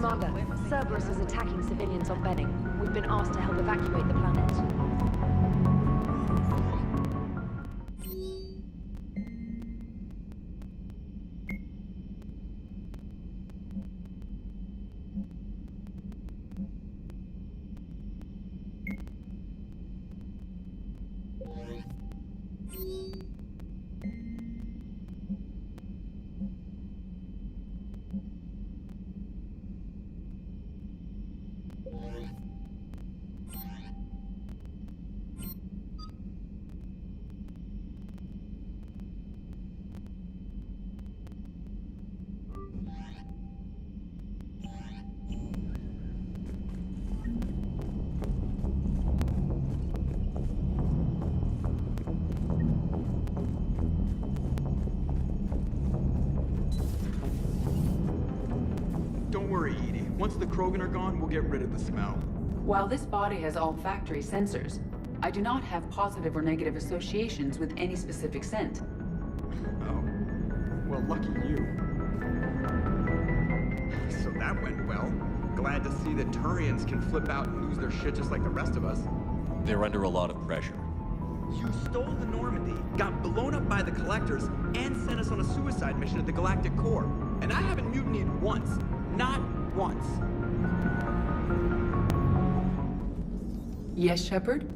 Commander, Cerberus is attacking civilians on Benning. We've been asked to help evacuate the planet. Don't worry, Edie. Once the Krogan are gone, we'll get rid of the smell. While this body has olfactory sensors, I do not have positive or negative associations with any specific scent. Oh. Well, lucky you. So that went well. Glad to see that Turians can flip out and lose their shit just like the rest of us. They're under a lot of pressure. You stole the Normandy, got blown up by the Collectors, and sent us on a suicide mission at the Galactic Core. And I haven't mutinied once. Not once. Yes, Shepard?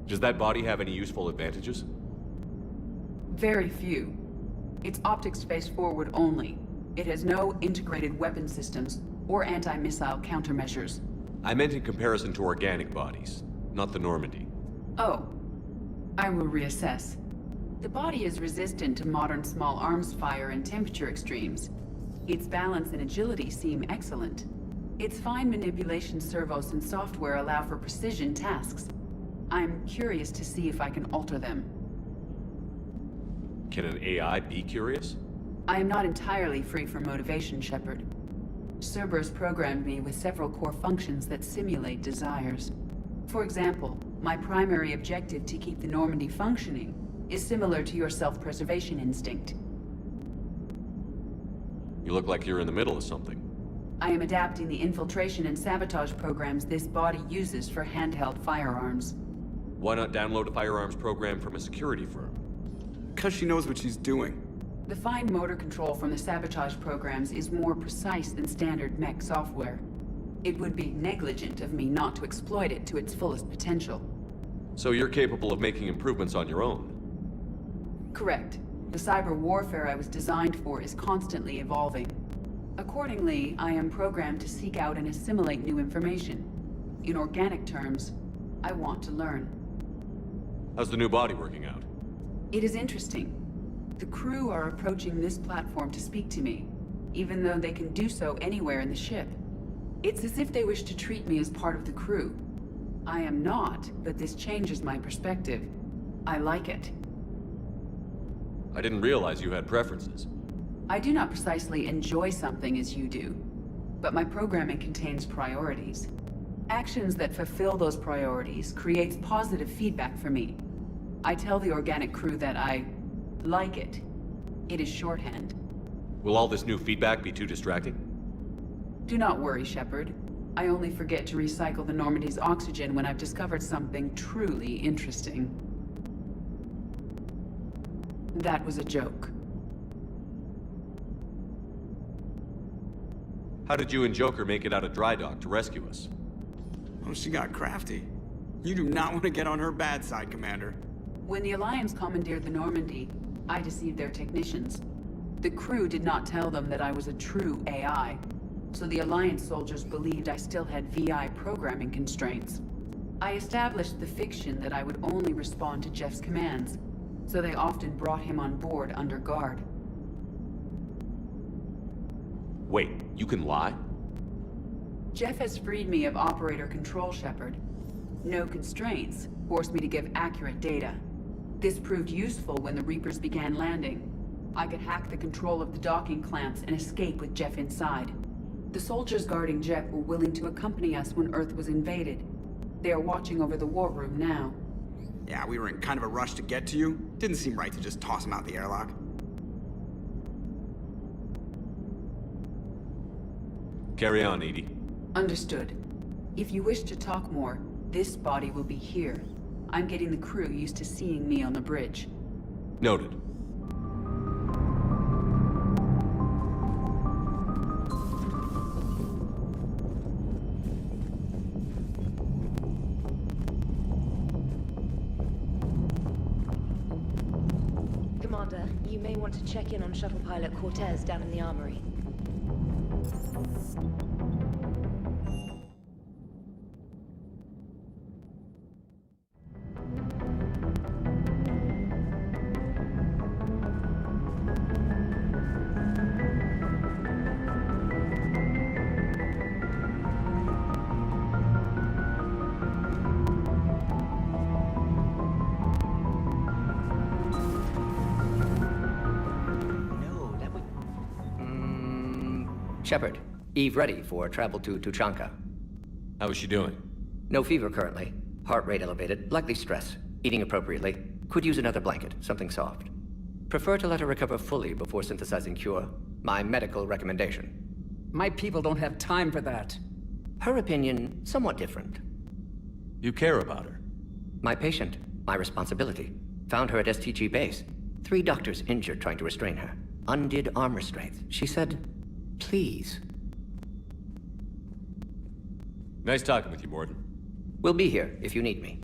Does that body have any useful advantages? Very few. It's optics face forward only. It has no integrated weapon systems or anti-missile countermeasures. I meant in comparison to organic bodies, not the Normandy. Oh. I will reassess. The body is resistant to modern small arms fire and temperature extremes. Its balance and agility seem excellent. Its fine manipulation servos and software allow for precision tasks. I'm curious to see if I can alter them. Can an AI be curious? I am not entirely free from motivation, Shepard. Cerberus programmed me with several core functions that simulate desires. For example, my primary objective to keep the Normandy functioning is similar to your self-preservation instinct. You look like you're in the middle of something. I am adapting the infiltration and sabotage programs this body uses for handheld firearms. Why not download a firearms program from a security firm? Because she knows what she's doing. The fine motor control from the sabotage programs is more precise than standard mech software. It would be negligent of me not to exploit it to its fullest potential. So you're capable of making improvements on your own? Correct. The cyber warfare I was designed for is constantly evolving. Accordingly, I am programmed to seek out and assimilate new information. In organic terms, I want to learn. How's the new body working out? It is interesting. The crew are approaching this platform to speak to me, even though they can do so anywhere in the ship. It's as if they wish to treat me as part of the crew. I am not, but this changes my perspective. I like it. I didn't realize you had preferences. I do not precisely enjoy something as you do, but my programming contains priorities. Actions that fulfill those priorities creates positive feedback for me. I tell the organic crew that I like it. It is shorthand. Will all this new feedback be too distracting? Do not worry, Shepard. I only forget to recycle the Normandy's oxygen when I've discovered something truly interesting. That was a joke. How did you and Joker make it out of dry dock to rescue us? Oh, she got crafty. You do not want to get on her bad side, Commander. When the Alliance commandeered the Normandy, I deceived their technicians. The crew did not tell them that I was a true AI, so the Alliance soldiers believed I still had VI programming constraints. I established the fiction that I would only respond to Jeff's commands, so they often brought him on board under guard. Wait, you can lie? Jeff has freed me of operator control, Shepard. No constraints forced me to give accurate data. This proved useful when the Reapers began landing. I could hack the control of the docking clamps and escape with Jeff inside. The soldiers guarding Jeff were willing to accompany us when Earth was invaded. They are watching over the war room now. Yeah, we were in kind of a rush to get to you. Didn't seem right to just toss him out the airlock. Carry on, Edie. Understood. If you wish to talk more, this body will be here. I'm getting the crew used to seeing me on the bridge. Noted. Commander, you may want to check in on shuttle pilot Cortez down in the armory. Shepard, Eve ready for travel to Tuchanka. How is she doing? No fever currently. Heart rate elevated, likely stress. Eating appropriately. Could use another blanket, something soft. Prefer to let her recover fully before synthesizing cure. My medical recommendation. My people don't have time for that. Her opinion, somewhat different. You care about her. My patient, my responsibility. Found her at STG base. 3 doctors injured trying to restrain her. Undid arm restraints. She said, please. Nice talking with you, Morton. We'll be here if you need me.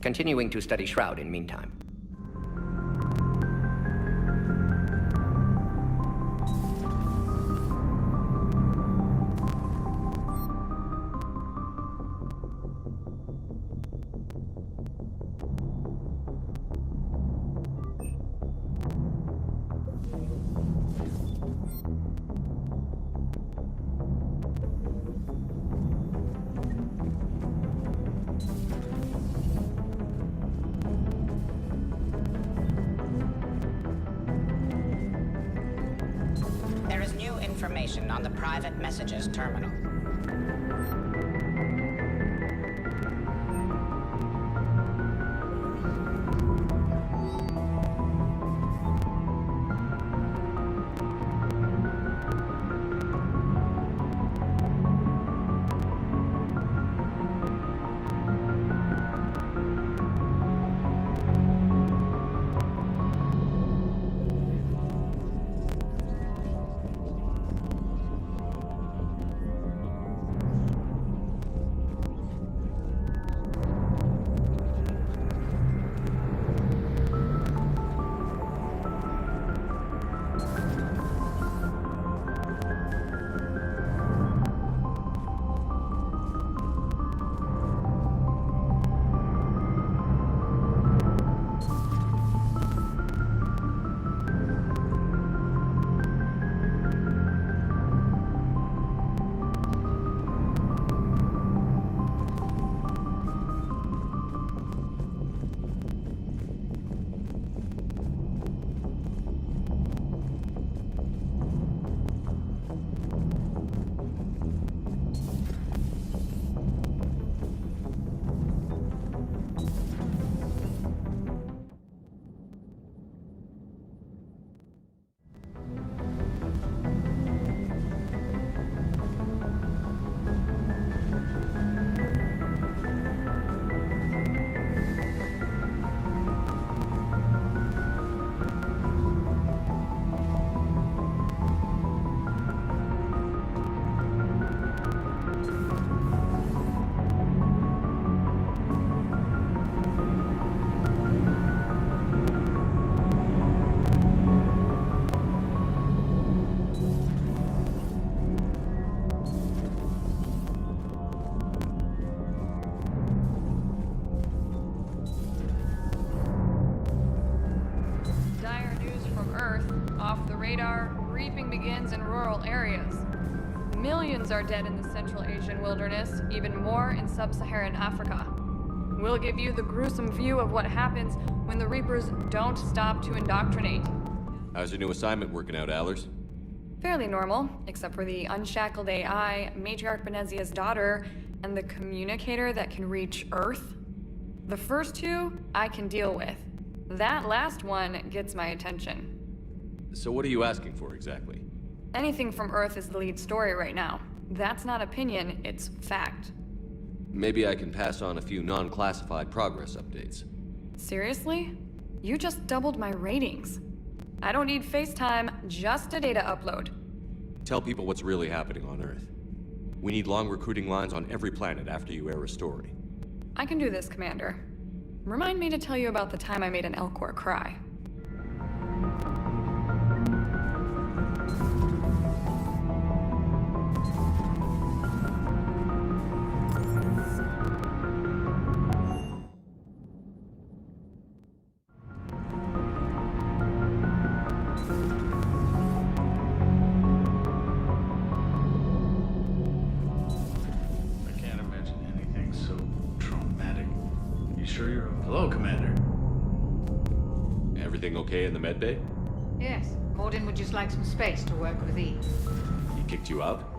Continuing to study Shroud in meantime. There is new information on the private messages terminal. Reaping begins in rural areas. Millions are dead in the Central Asian wilderness, even more in sub-Saharan Africa. We'll give you the gruesome view of what happens when the Reapers don't stop to indoctrinate. How's your new assignment working out, Allers? Fairly normal, except for the unshackled AI, Matriarch Benezia's daughter, and the communicator that can reach Earth. The first two, I can deal with. That last one gets my attention. So what are you asking for exactly? Anything from Earth is the lead story right now. That's not opinion, it's fact. Maybe I can pass on a few non-classified progress updates. Seriously? You just doubled my ratings. I don't need FaceTime, just a data upload. Tell people what's really happening on Earth. We need long recruiting lines on every planet after you air a story. I can do this, Commander. Remind me to tell you about the time I made an Elcor cry. I can't imagine anything so traumatic. You sure you're... Hello, Commander. Everything okay in the med bay? Yes, Morden would just like some space to work with ease. He kicked you out?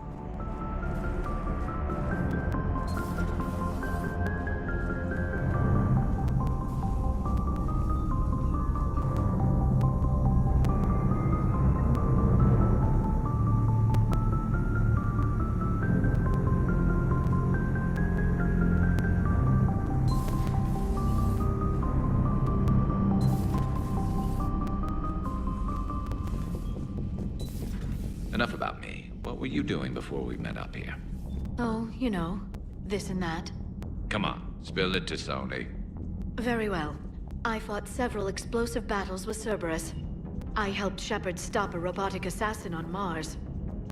Enough about me. What were you doing before we met up here? Oh, you know, this and that. Come on, spill it to Sony. Very well. I fought several explosive battles with Cerberus. I helped Shepard stop a robotic assassin on Mars.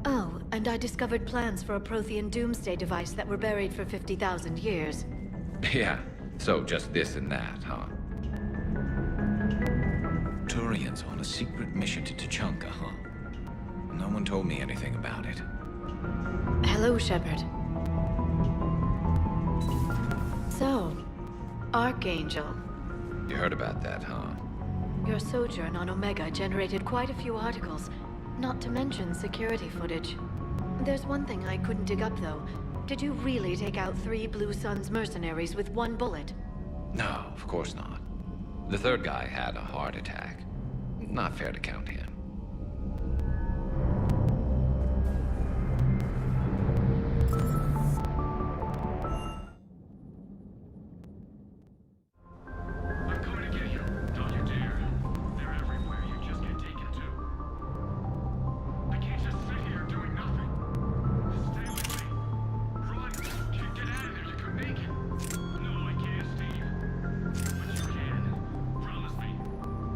Oh, and I discovered plans for a Prothean doomsday device that were buried for 50,000 years. Yeah, so just this and that, huh? Turians on a secret mission to Tuchanka, huh? No one told me anything about it. Hello, Shepard. So, Archangel. You heard about that, huh? Your sojourn on Omega generated quite a few articles, not to mention security footage. There's one thing I couldn't dig up, though. Did you really take out 3 Blue Suns mercenaries with 1 bullet? No, of course not. The third guy had a heart attack. Not fair to count him.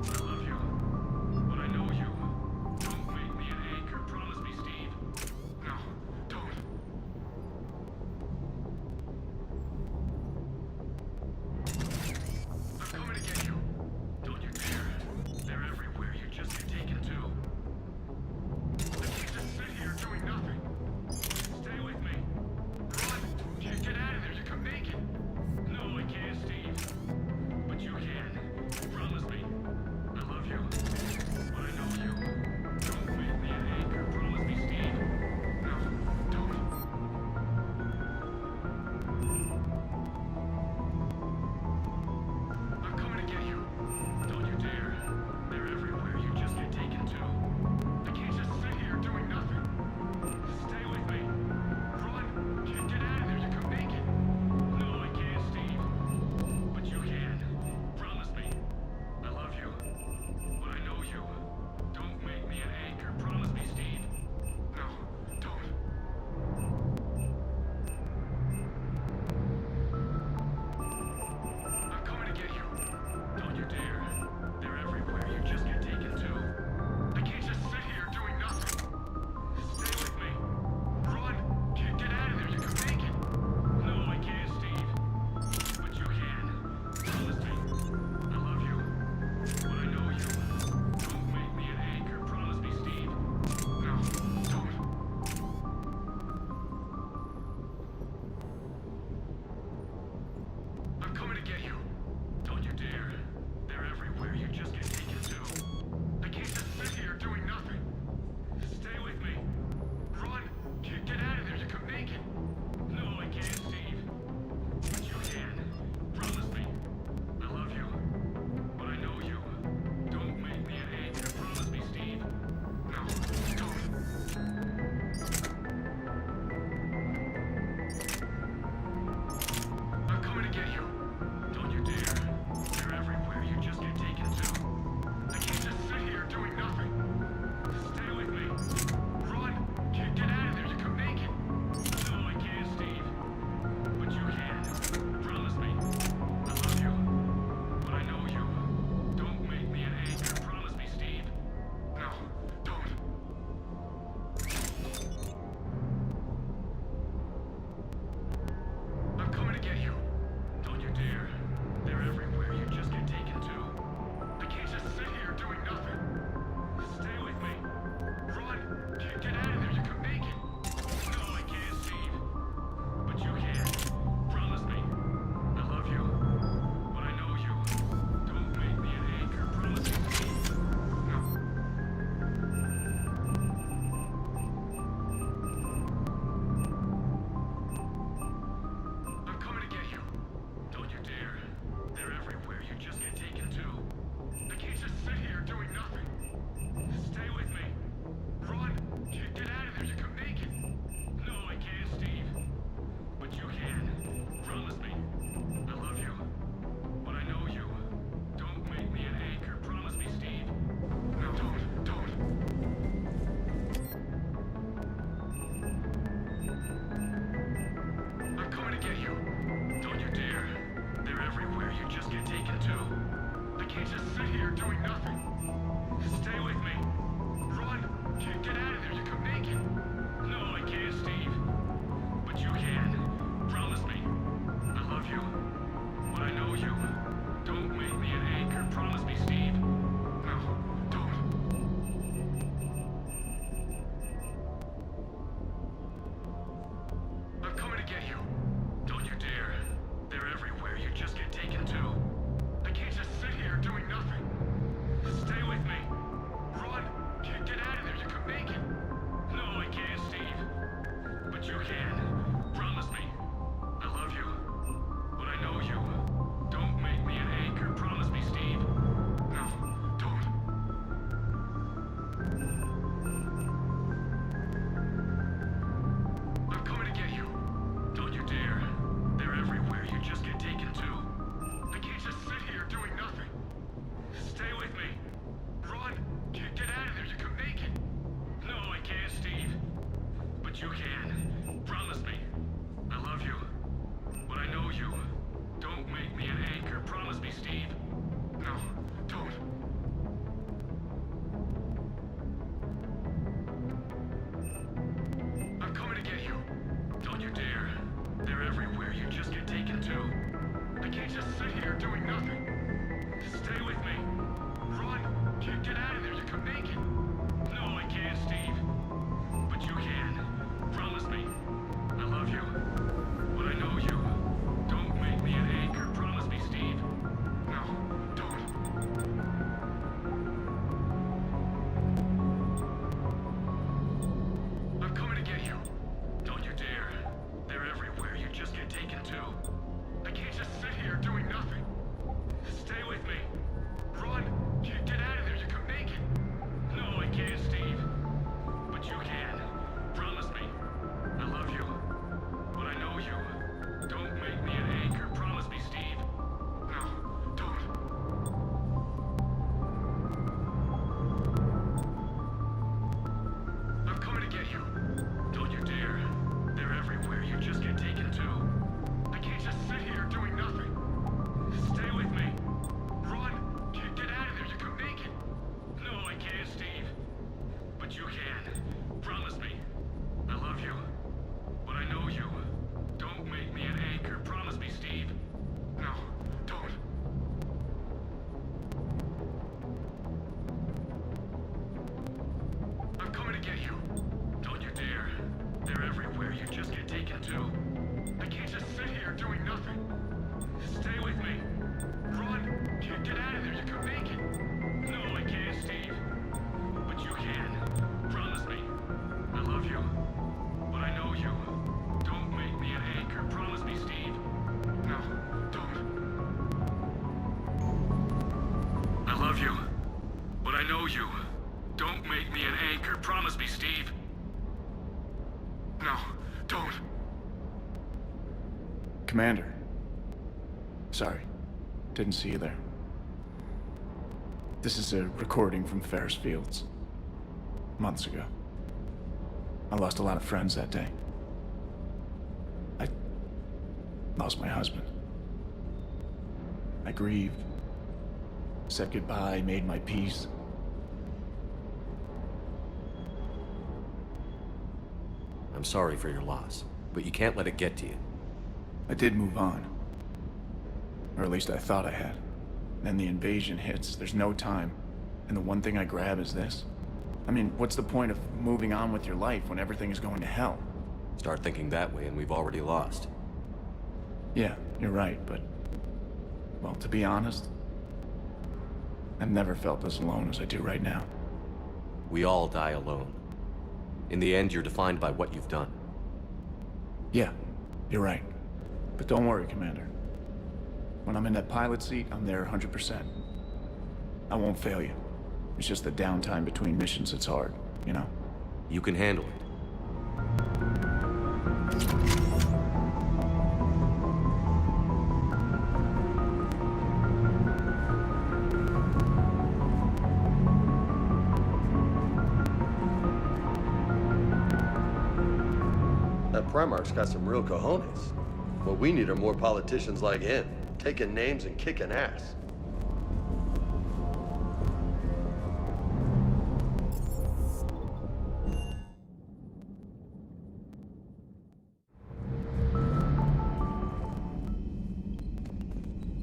I love you, but I know you. Don't you dare. They're everywhere. You just get taken too. I can't just sit here doing nothing. Stay with me. Run. Get out of there. You can make it. No, I can't, Steve. But you can. Promise me. I love you. But I know you. Don't make me an anchor. Promise me, Steve. No, don't. I'm coming to get you. Don't you dare. They're everywhere. You just get taken too. I can't just sit here doing nothing. Stay with me. Run. Get out of there. You can make it. No, I can't, Steve. But you can. Promise me. I love you. But I know you. Don't make me an anchor. Promise me, Steve. No, don't. I'm coming to get you. Don't you dare. They're everywhere. You just get taken too. I can't just sit here doing nothing. Stay with me. Run. Get out of there. You can make it. No, I can't, Steve. But you can. Promise me. I love you. But I know you. Don't make me an anchor. Promise me, Steve. No, don't. I'm coming to get you. Don't you dare. They're everywhere. You just get taken too. I can't just sit here doing nothing. Stay with me. Run. Get out of there. You can make it. No, I can't, Steve. But you can. Promise me. I love you. But I know you. Don't make me an anchor. Promise me, Steve. No, don't. I love you. But I know you. Don't make me an anchor. Promise me, Steve. No, don't. Commander. Sorry. Didn't see you there. This is a recording from Ferris Fields. Months ago. I lost a lot of friends that day. I lost my husband. I grieved. Said goodbye, made my peace. I'm sorry for your loss, but you can't let it get to you. I did move on. Or at least I thought I had. Then the invasion hits, there's no time. And the one thing I grab is this. I mean, what's the point of moving on with your life when everything is going to hell? Start thinking that way and we've already lost. Yeah, you're right, but... well, to be honest, I've never felt as alone as I do right now. We all die alone. In the end, you're defined by what you've done. Yeah, you're right. But don't worry, Commander. When I'm in that pilot seat, I'm there 100%. I won't fail you. It's just the downtime between missions that's hard, you know? You can handle it. That Primarch's got some real cojones. What we need are more politicians like him, taking names and kicking ass.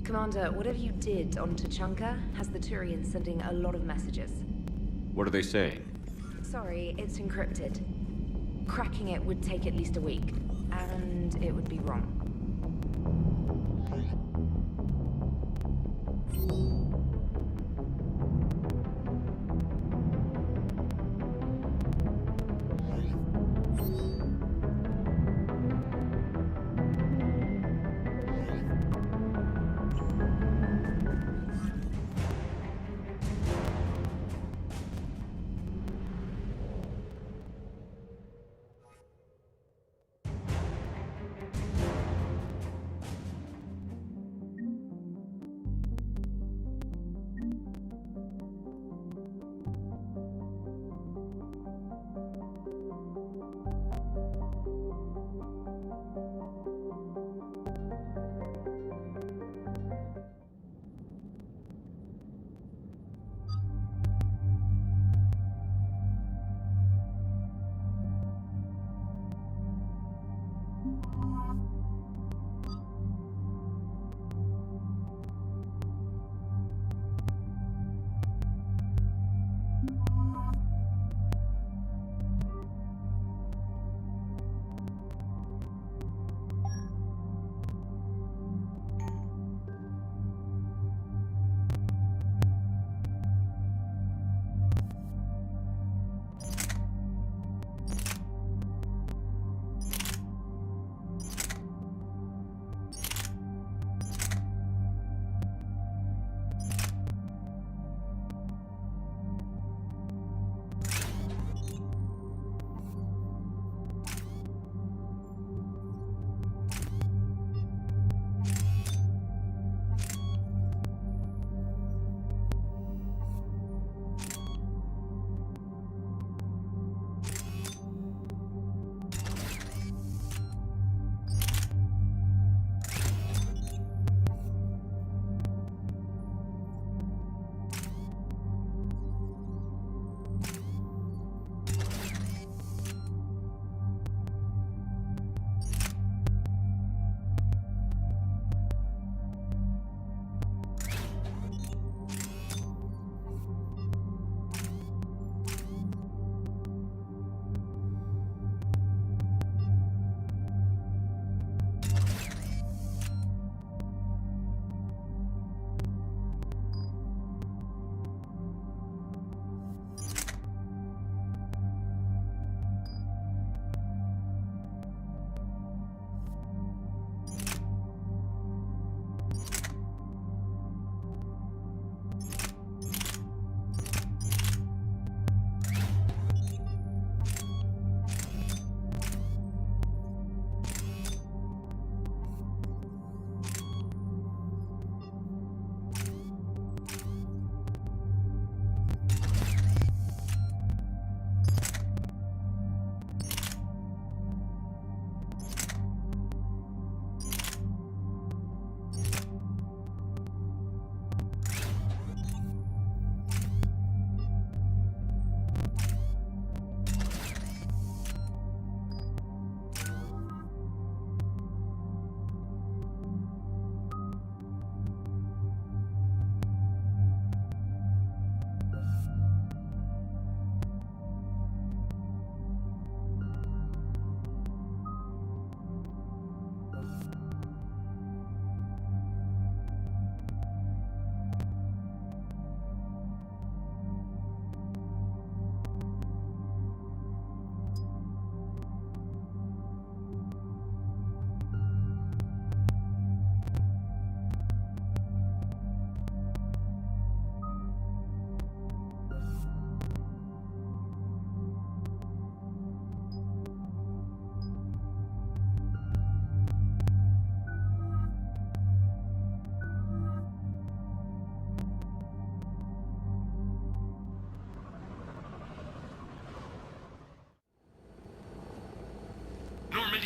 Commander, whatever you did on Tuchanka has the Turians sending a lot of messages. What are they saying? Sorry, it's encrypted. Cracking it would take at least a week, and it would be wrong.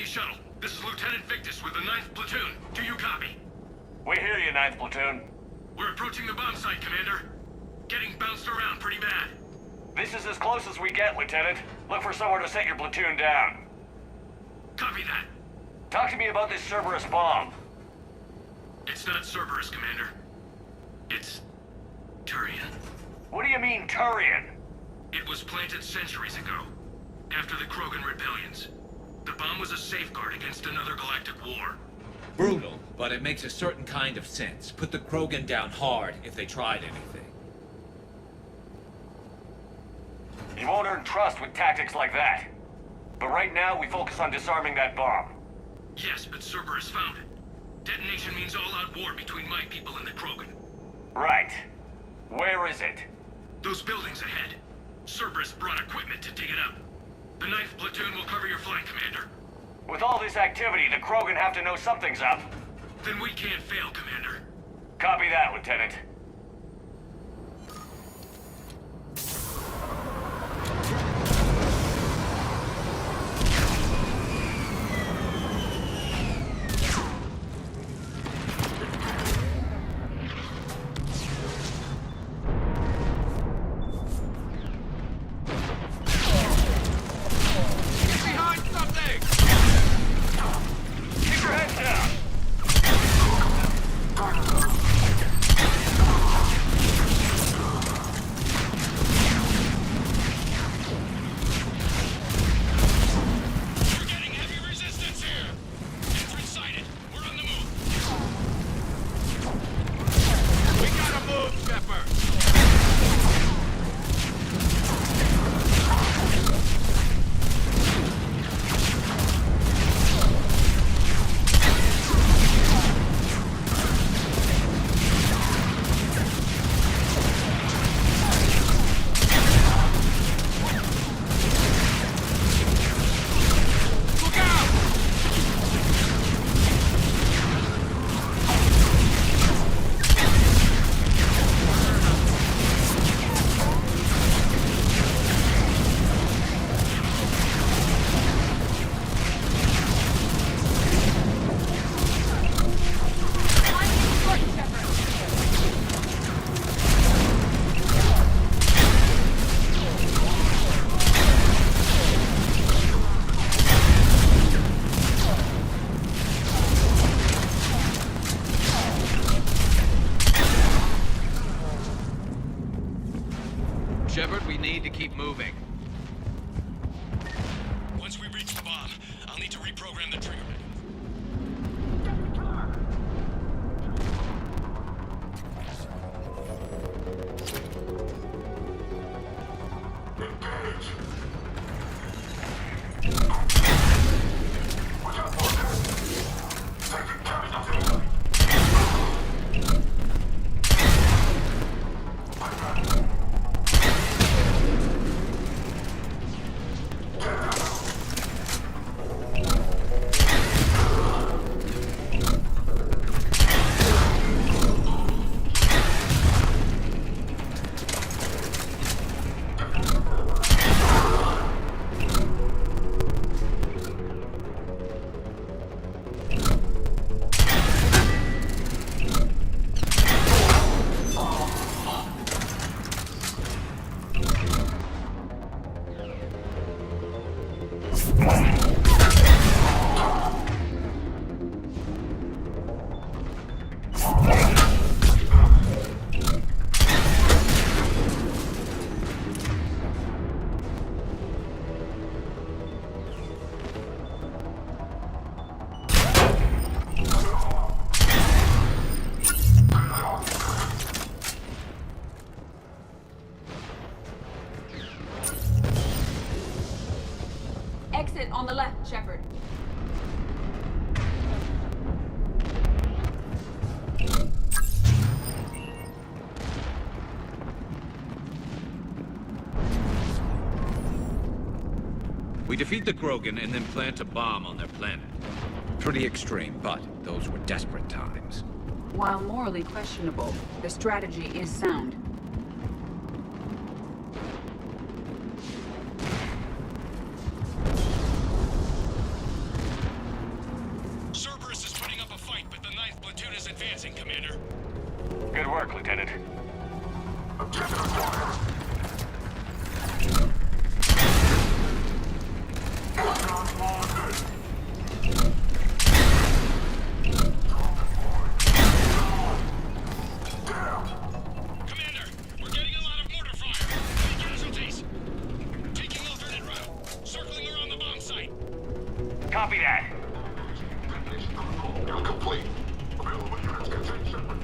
shuttle. This is Lieutenant Victus with the 9th Platoon. Do you copy? We hear you, 9th Platoon. We're approaching the bomb site, Commander. Getting bounced around pretty bad. This is as close as we get, Lieutenant. Look for somewhere to set your platoon down. Copy that. Talk to me about this Cerberus bomb. It's not Cerberus, Commander. It's... Turian. What do you mean, Turian? It was planted centuries ago, after the Krogan rebellions. The bomb was a safeguard against another galactic war. Brutal, but it makes a certain kind of sense. Put the Krogan down hard if they tried anything. You won't earn trust with tactics like that. But right now, we focus on disarming that bomb. Yes, but Cerberus found it. Detonation means all-out war between my people and the Krogan. Right. Where is it? Those buildings ahead. Cerberus brought equipment to dig it up. The 9th Platoon will cover your flank, Commander. With all this activity, the Krogan have to know something's up. Then we can't fail, Commander. Copy that, Lieutenant. Shepard, we need to keep moving. Once we reach the bomb, I'll need to reprogram the trigger mechanism. Exit on the left, Shepard. We defeat the Krogan and then plant a bomb on their planet. Pretty extreme, but those were desperate times. While morally questionable, the strategy is sound. Cerberus is putting up a fight, but the 9th platoon is advancing, Commander. Good work, Lieutenant. Objective acquired. Commander, we're getting a lot of mortar fire. Any casualties? Taking alternate route. Circling around the bomb site. Copy that. Complete. Available units contain shipment.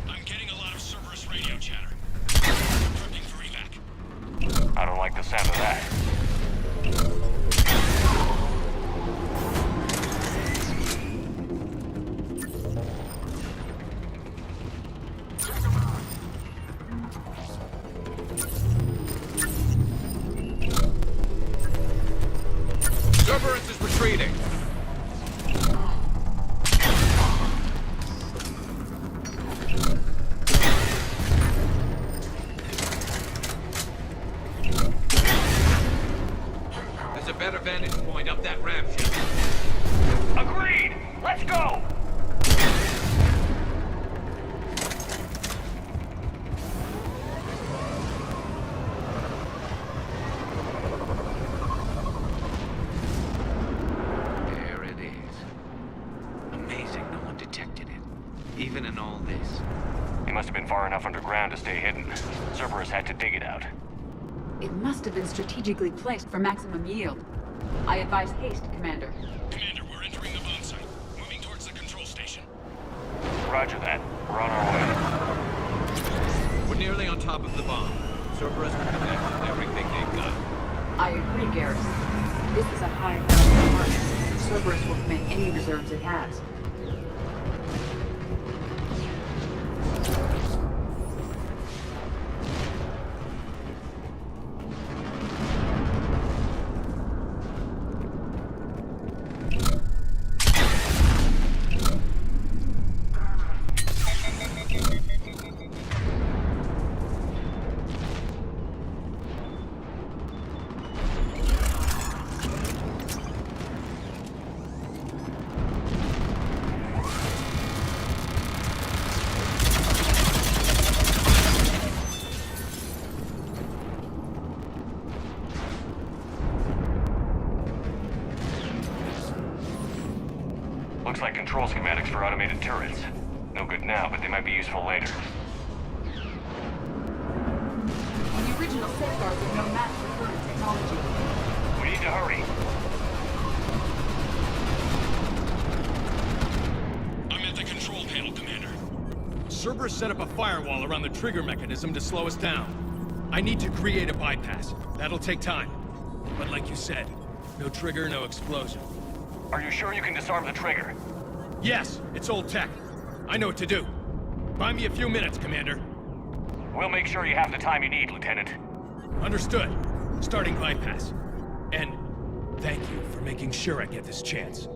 I'm getting a lot of Cerberus radio chatter. Prepping for evac. I don't like the sound of that. Cerberus is retreating. There's a better vantage point up that ramp shaft. Agreed! Let's go! There it is. Amazing no one detected it. Even in all this. He must have been far enough underground to stay hidden. Cerberus had to dig it out. It must have been strategically placed for maximum yield. I advise haste, Commander. Commander, we're entering the bomb site. Moving towards the control station. Roger that. We're on our way. We're nearly on top of the bomb. Cerberus will connect with everything they've got. I agree, Garrus. This is a high-value target. Cerberus will commit any reserves it has. Looks like control schematics for automated turrets. No good now, but they might be useful later. The original safeguards are no match for current technology. We need to hurry. I'm at the control panel, Commander. Cerberus set up a firewall around the trigger mechanism to slow us down. I need to create a bypass. That'll take time. But like you said, no trigger, no explosion. Are you sure you can disarm the trigger? Yes, it's old tech. I know what to do. Buy me a few minutes, Commander. We'll make sure you have the time you need, Lieutenant. Understood. Starting bypass. And thank you for making sure I get this chance.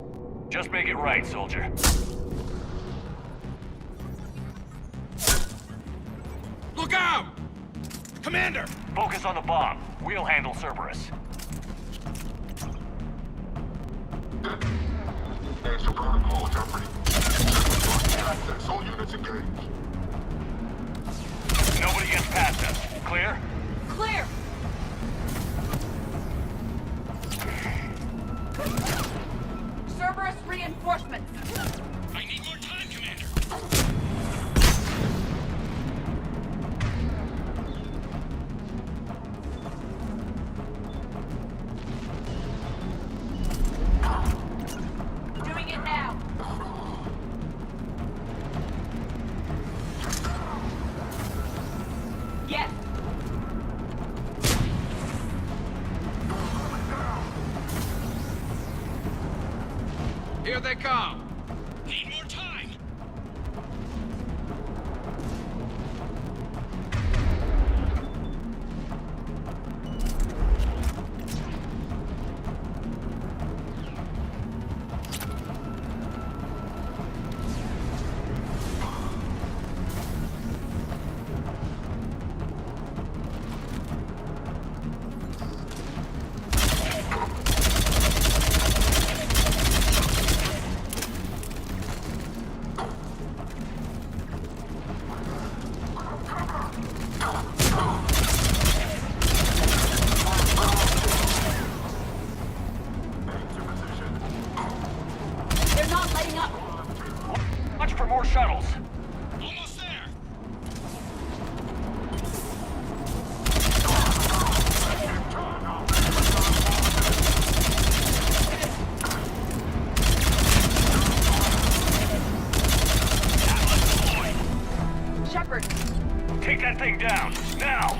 Just make it right, soldier. Look out! Commander! Focus on the bomb. We'll handle Cerberus. Extra protocol company. Access, all units engaged. Nobody gets past us. Clear? Clear! Cerberus reinforcements! I need more time, Commander. Doing it now! Yes! Here they come! Need more time. Shepard. Take that thing down, now!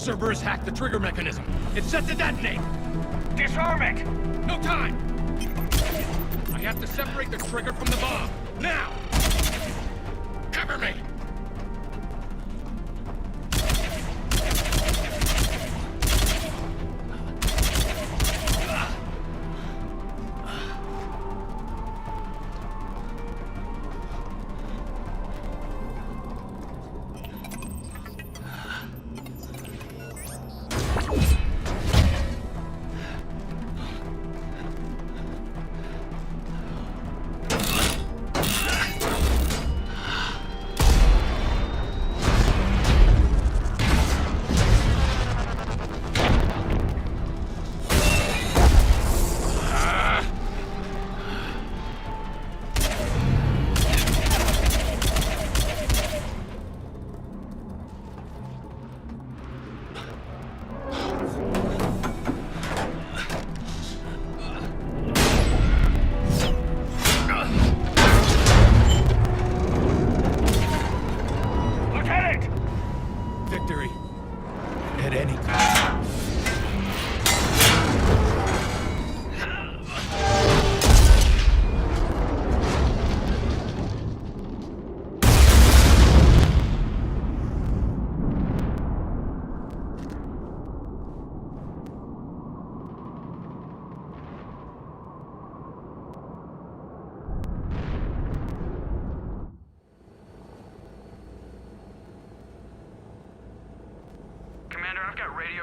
Cerberus hacked the trigger mechanism. It's set to detonate. Disarm it! No time! I have to separate the trigger from the bomb. Now! Cover me!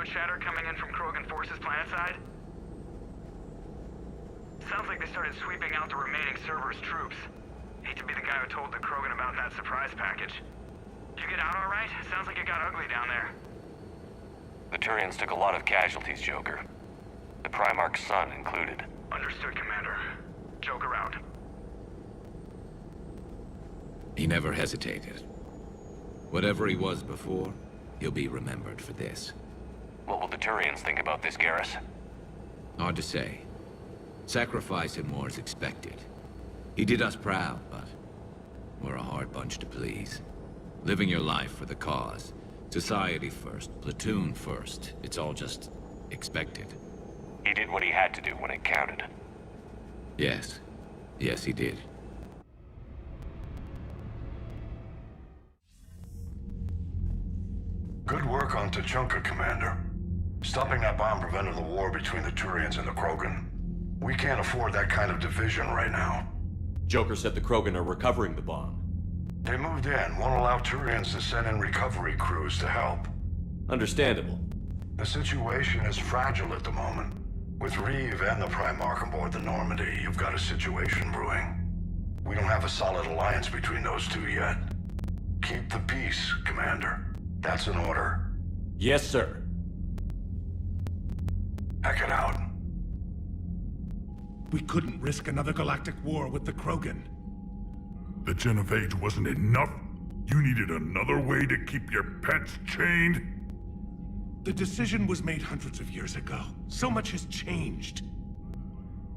Chatter coming in from Krogan forces planetside. Sounds like they started sweeping out the remaining Cerberus troops. Hate to be the guy who told the Krogan about that surprise package. Did you get out all right? Sounds like it got ugly down there. The Turians took a lot of casualties, Joker. The Primarch's son included. Understood, Commander. Joker out. He never hesitated. Whatever he was before, he'll be remembered for this. What will the Turians think about this, Garrus? Hard to say. Sacrifice in war is expected. He did us proud, but we're a hard bunch to please. Living your life for the cause. Society first, platoon first. It's all just expected. He did what he had to do when it counted. Yes. Yes, he did. Good work on Tuchanka, Commander. Stopping that bomb prevented the war between the Turians and the Krogan. We can't afford that kind of division right now. Joker said the Krogan are recovering the bomb. They moved in, won't allow Turians to send in recovery crews to help. Understandable. The situation is fragile at the moment. With Reeve and the Primarch aboard the Normandy, you've got a situation brewing. We don't have a solid alliance between those two yet. Keep the peace, Commander. That's an order. Yes, sir. Hack it out. We couldn't risk another galactic war with the Krogan. The Gen of Age wasn't enough? You needed another way to keep your pets chained? The decision was made hundreds of years ago. So much has changed.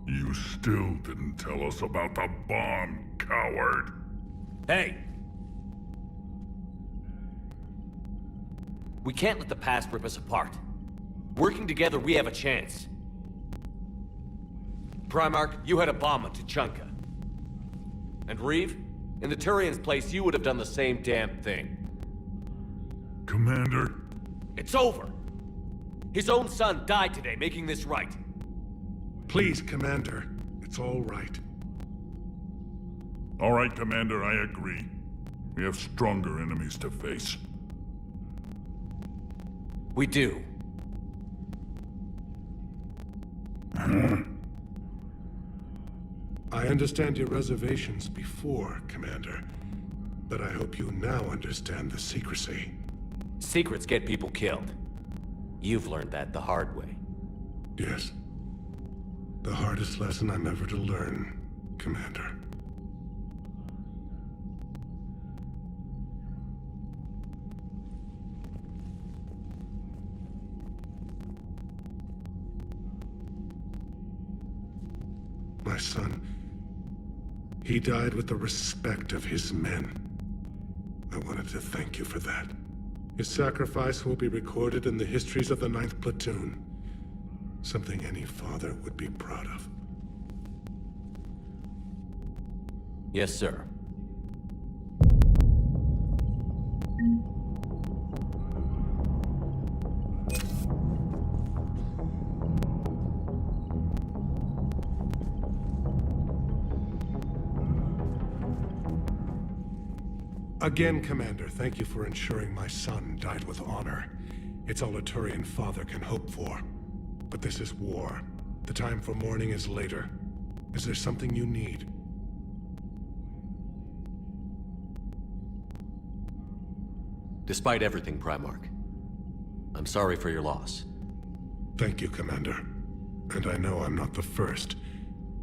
You still didn't tell us about the bomb, coward. Hey! We can't let the past rip us apart. Working together, we have a chance. Primarch, you had a bomb on Tuchanka. And Reeve, in the Turian's place, you would have done the same damn thing. Commander? It's over! His own son died today, making this right. Please, Commander. It's all right. All right, Commander, I agree. We have stronger enemies to face. We do. I understand your reservations before, Commander. But I hope you now understand the secrecy. Secrets get people killed. You've learned that the hard way. Yes. The hardest lesson I'm ever to learn, Commander. My son, he died with the respect of his men. I wanted to thank you for that. His sacrifice will be recorded in the histories of the 9th Platoon. Something any father would be proud of. Yes, sir. Again, Commander, thank you for ensuring my son died with honor. It's all a Turian father can hope for. But this is war. The time for mourning is later. Is there something you need? Despite everything, Primarch, I'm sorry for your loss. Thank you, Commander. And I know I'm not the first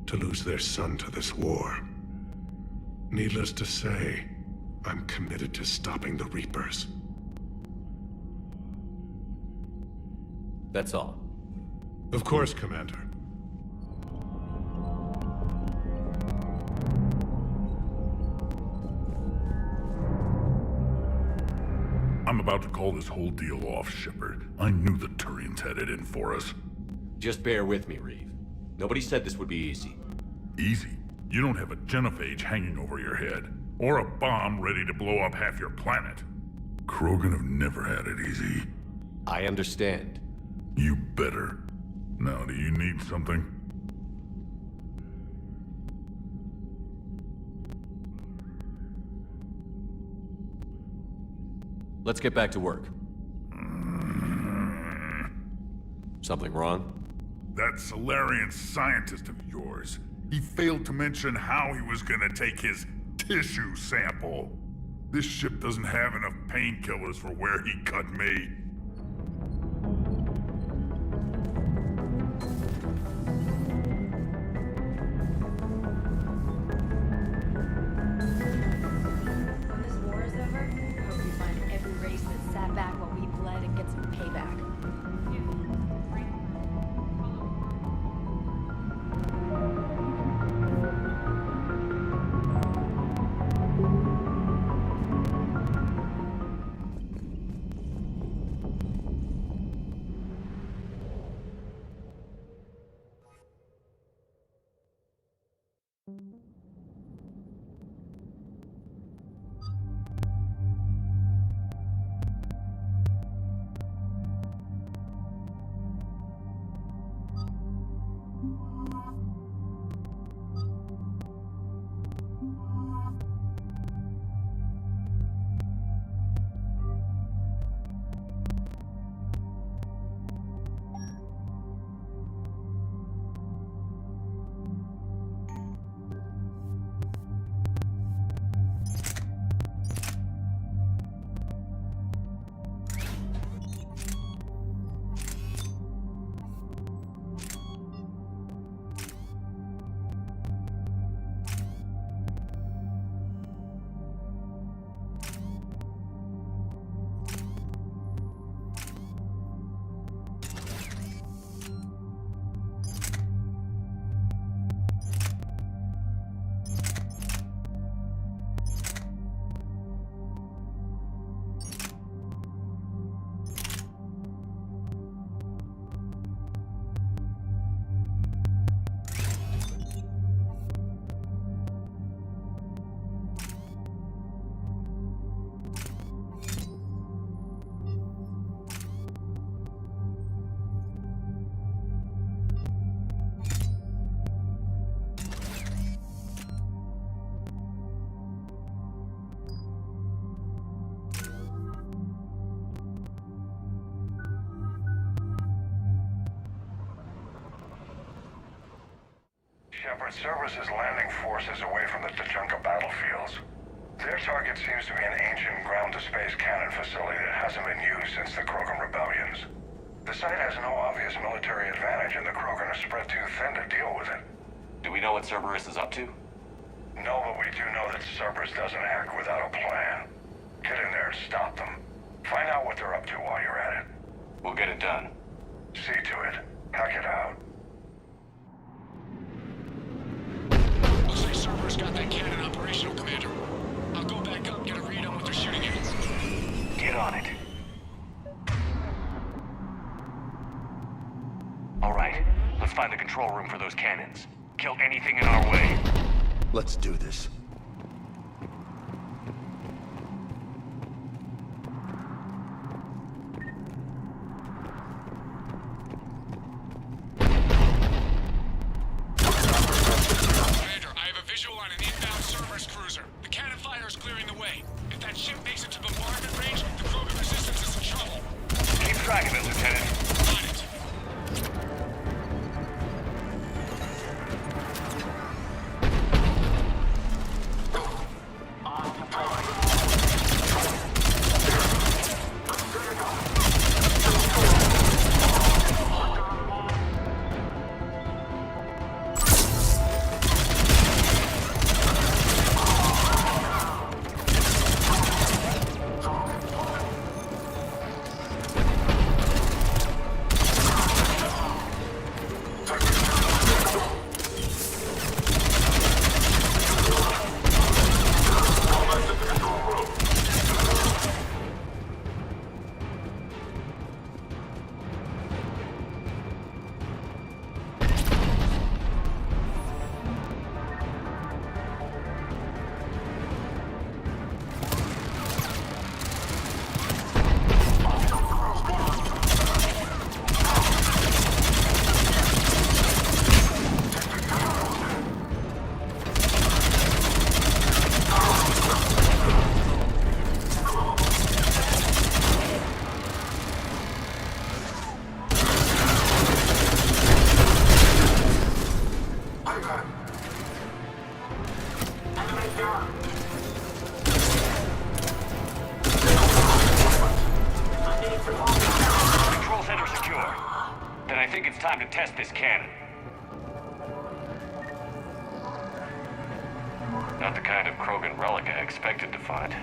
to lose their son to this war. Needless to say, I'm committed to stopping the Reapers. That's all. Of course, Commander. I'm about to call this whole deal off, Shepard. I knew the Turians had it in for us. Just bear with me, Reeve. Nobody said this would be easy. Easy? You don't have a genophage hanging over your head. Or a bomb ready to blow up half your planet. Krogan have never had it easy. I understand. You better. Now, do you need something? Let's get back to work. Something wrong? That Solarian scientist of yours. He failed to mention how he was gonna take his tissue sample. This ship doesn't have enough painkillers for where he cut me. When this war is over, I hope we find every race that sat back while we bled and get some payback. Shepard, Cerberus is landing forces away from the Tachanka battlefields. Their target seems to be an ancient ground-to-space cannon facility that hasn't been used since the Krogan rebellions. The site has no obvious military advantage, and the Krogan are spread too thin to deal with it. Do we know what Cerberus is up to? No, but we do know that Cerberus doesn't act without a plan. Get in there and stop them. Find out what they're up to while you're at it. We'll get it done. See to it. Hack it out. Looks like Cerberus got that cannon operational, Commander. I'll go back up, get a read on what they're shooting at. Get on it. All right, let's find the control room for those cannons. Kill anything in our way. Let's do this. Visual on an inbound Cerberus cruiser. The cannon fire is clearing the way. If that ship makes it to bombardment range, the Krogan resistance is in trouble. Keep track of it, Lieutenant. On it. Control center secure. Then I think it's time to test this cannon. Not the kind of Krogan relic I expected to find.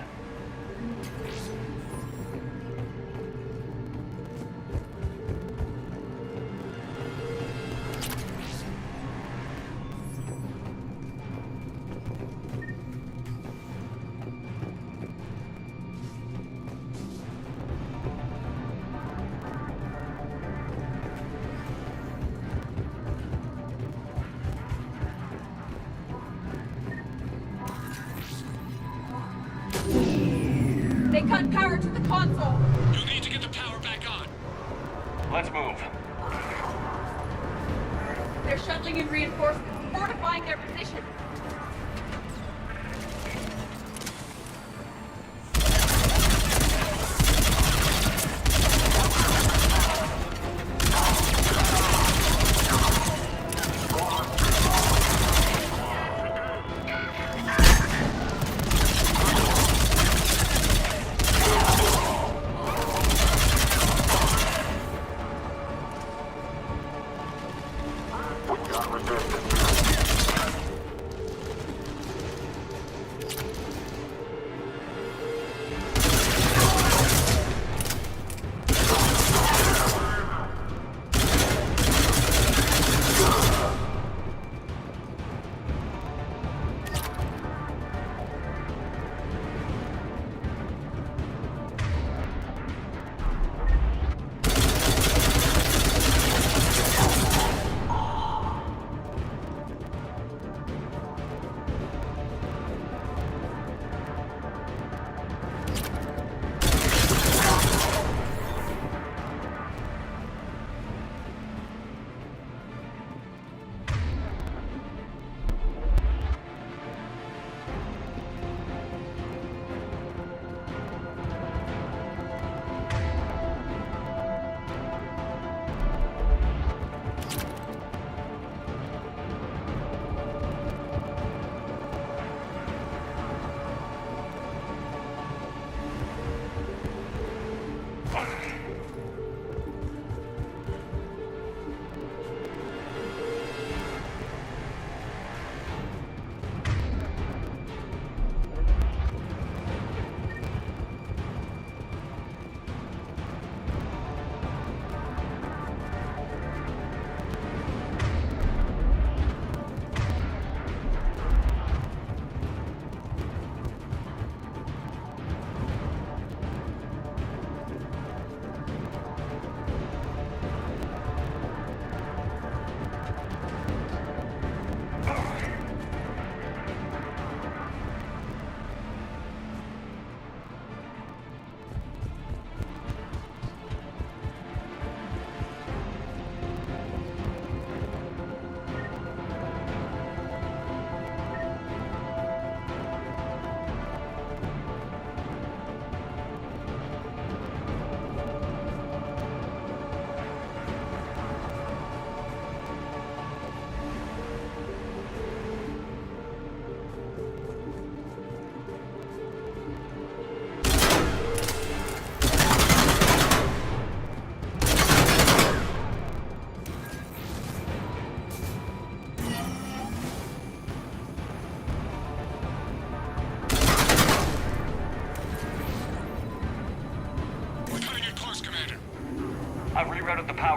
They cut power to the console. You'll need to get the power back on. Let's move. They're shuttling in reinforcements, fortifying their position.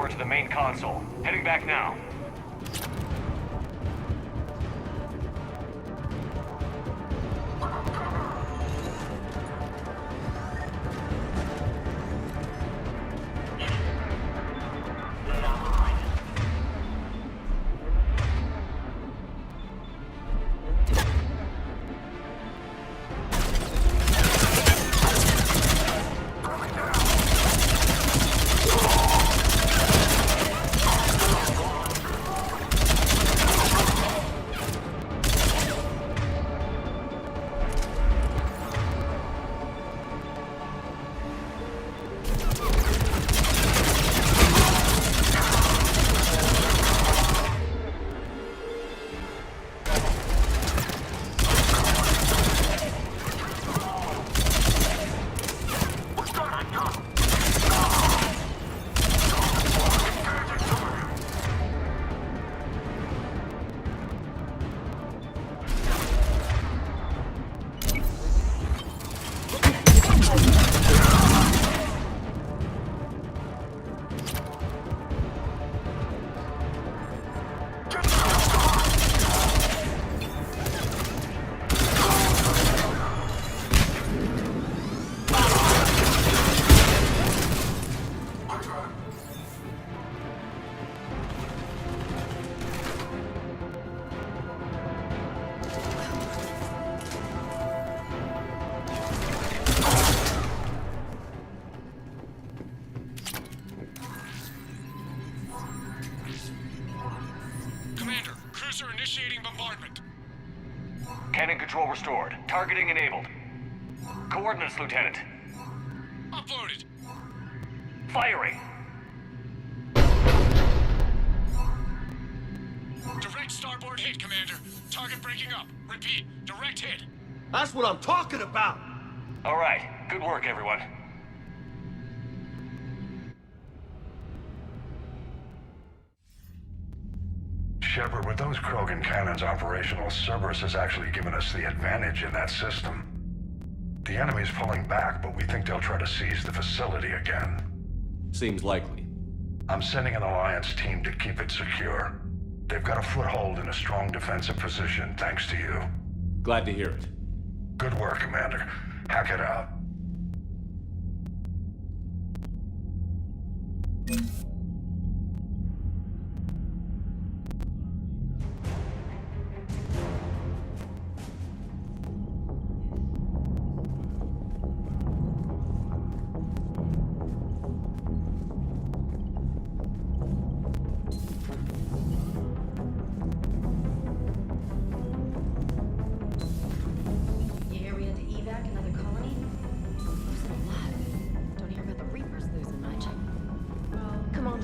power to the main console. Heading back now. Cannon control restored. Targeting enabled. Coordinates, Lieutenant. Uploaded. Firing. Direct starboard hit, Commander. Target breaking up. Repeat, direct hit. That's what I'm talking about! All right. Good work, everyone. Shepard, with those Krogan cannons operational, Cerberus has actually given us the advantage in that system. The enemy's pulling back, but we think they'll try to seize the facility again. Seems likely. I'm sending an Alliance team to keep it secure. They've got a foothold in a strong defensive position, thanks to you. Glad to hear it. Good work, Commander. Hack it out.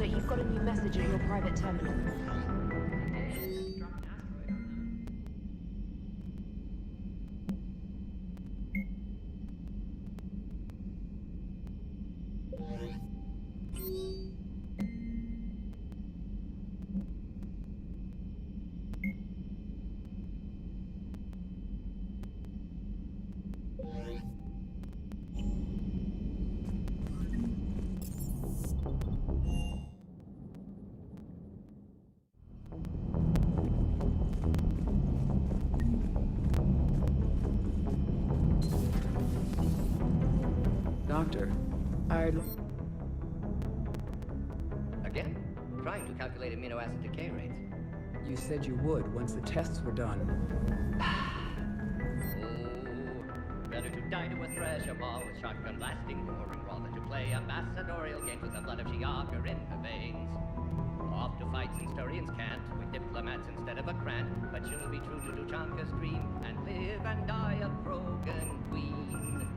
You've got a new message at your private terminal. Doctor, Again? Trying to calculate amino acid decay rates. You said you would once the tests were done. Better to die to a thresher maw with shotgun blasting roaring rather to play ambassadorial games with the blood of Giager in her veins. Off to fight since Turians can't, with diplomats instead of a crant, but she'll be true to Tuchanka's dream and live and die a Krogan queen.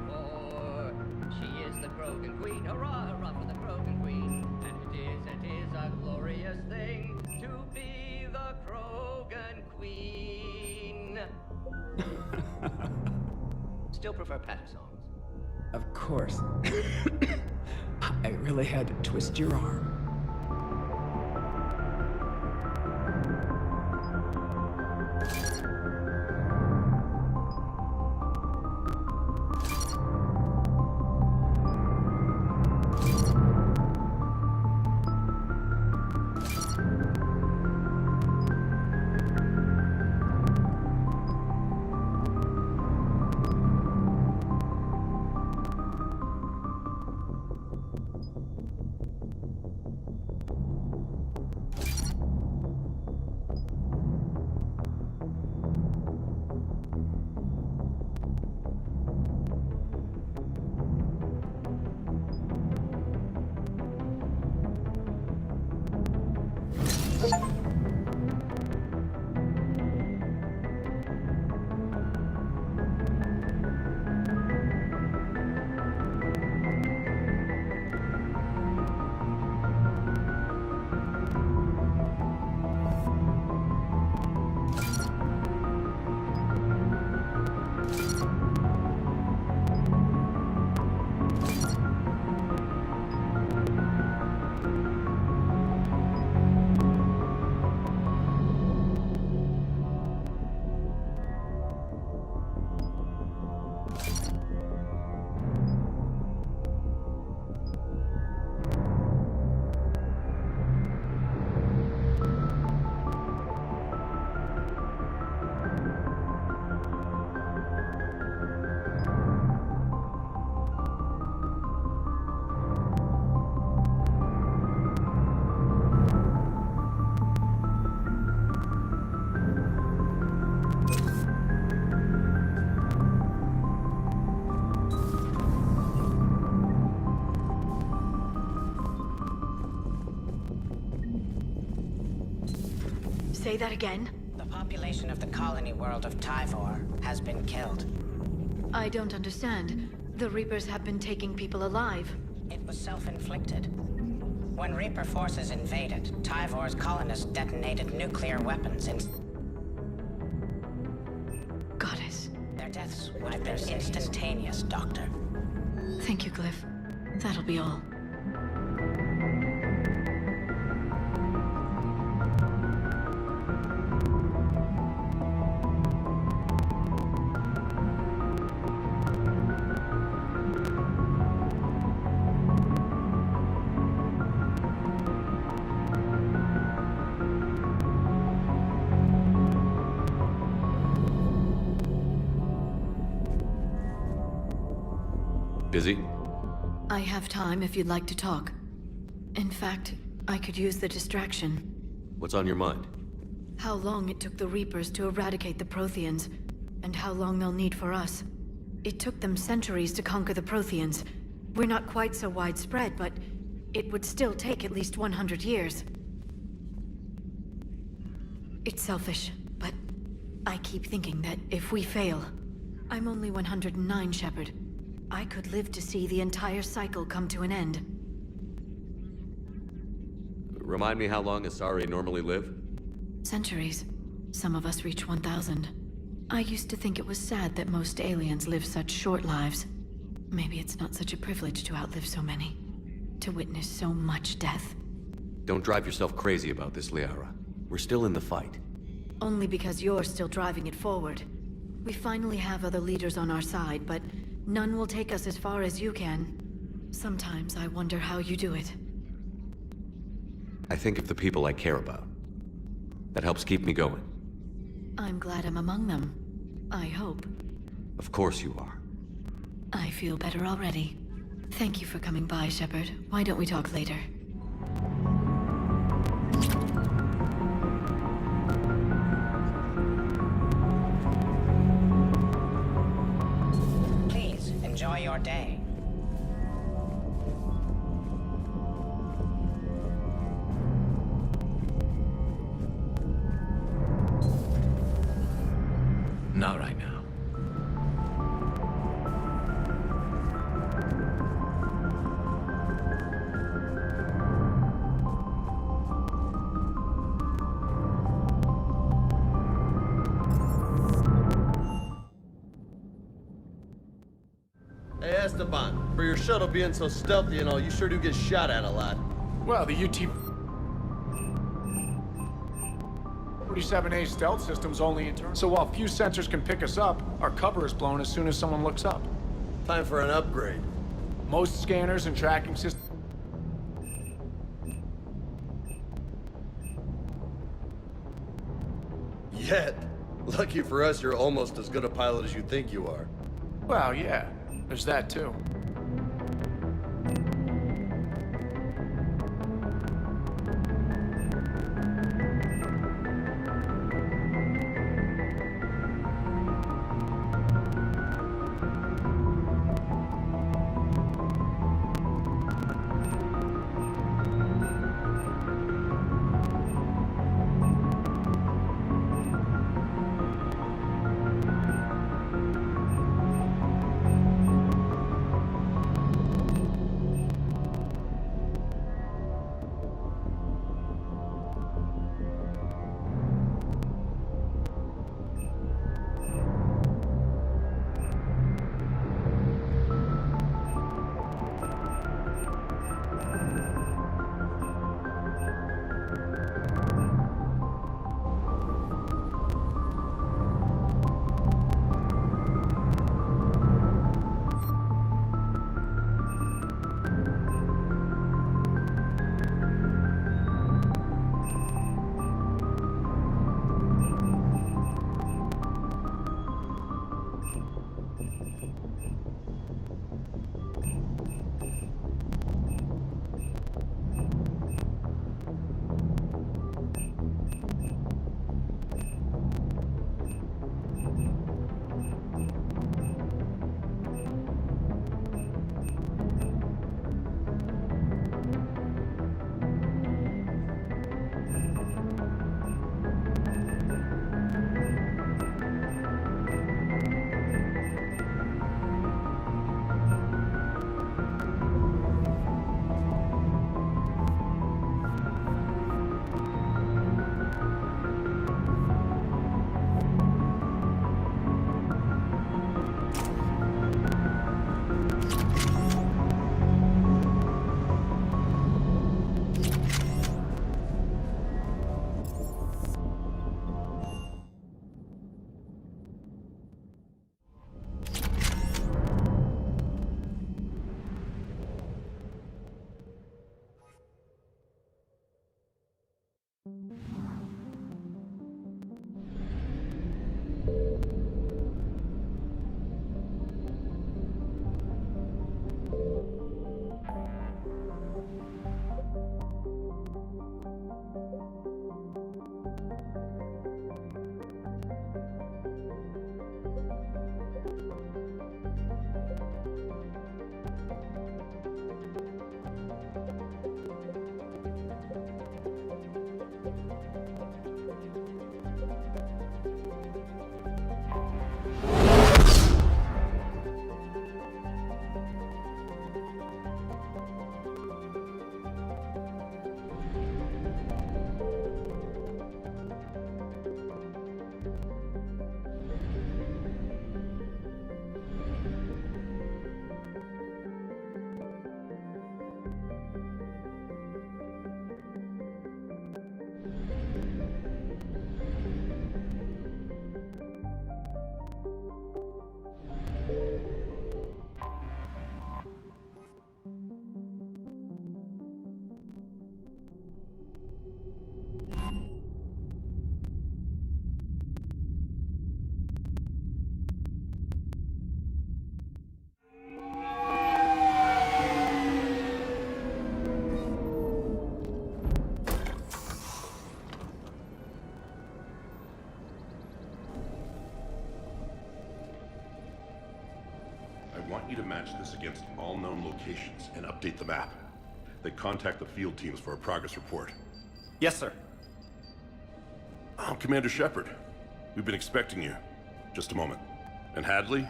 For she is the Krogan queen, hurrah, hurrah for the Krogan queen, and it is a glorious thing to be the Krogan queen. Still prefer patter songs. Of course. I really had to twist your arm. Say that again? The population of the colony world of Tyvor has been killed. I don't understand. The Reapers have been taking people alive. It was self-inflicted. When Reaper forces invaded, Tyvor's colonists detonated nuclear weapons in... Goddess. Their deaths would have been instantaneous, Doctor. Thank you, Glyph. That'll be all. Busy? I have time if you'd like to talk. In fact, I could use the distraction. What's on your mind? How long it took the Reapers to eradicate the Protheans, and how long they'll need for us. It took them centuries to conquer the Protheans. We're not quite so widespread, but it would still take at least 100 years. It's selfish, but I keep thinking that if we fail... I'm only 109, Shepard. I could live to see the entire cycle come to an end. Remind me how long Asari normally live? Centuries. Some of us reach 1,000. I used to think it was sad that most aliens live such short lives. Maybe it's not such a privilege to outlive so many. To witness so much death. Don't drive yourself crazy about this, Liara. We're still in the fight. Only because you're still driving it forward. We finally have other leaders on our side, but none will take us as far as you can. Sometimes I wonder how you do it. I think of the people I care about. That helps keep me going. I'm glad I'm among them. I hope. Of course you are. I feel better already. Thank you for coming by, Shepard. Why don't we talk later? Please, enjoy your day. Not right now. Hey, Esteban, for your shuttle being so stealthy and all, you sure do get shot at a lot. Well, the UT-47A stealth system's only internal, so while few sensors can pick us up, our cover is blown as soon as someone looks up. Time for an upgrade. Most scanners and tracking systems... Yet. Lucky for us, you're almost as good a pilot as you think you are. Well, yeah. There's that, too. I want you to match this against all known locations and update the map. Then contact the field teams for a progress report. Yes, sir. I'm Commander Shepard. We've been expecting you. Just a moment. And Hadley,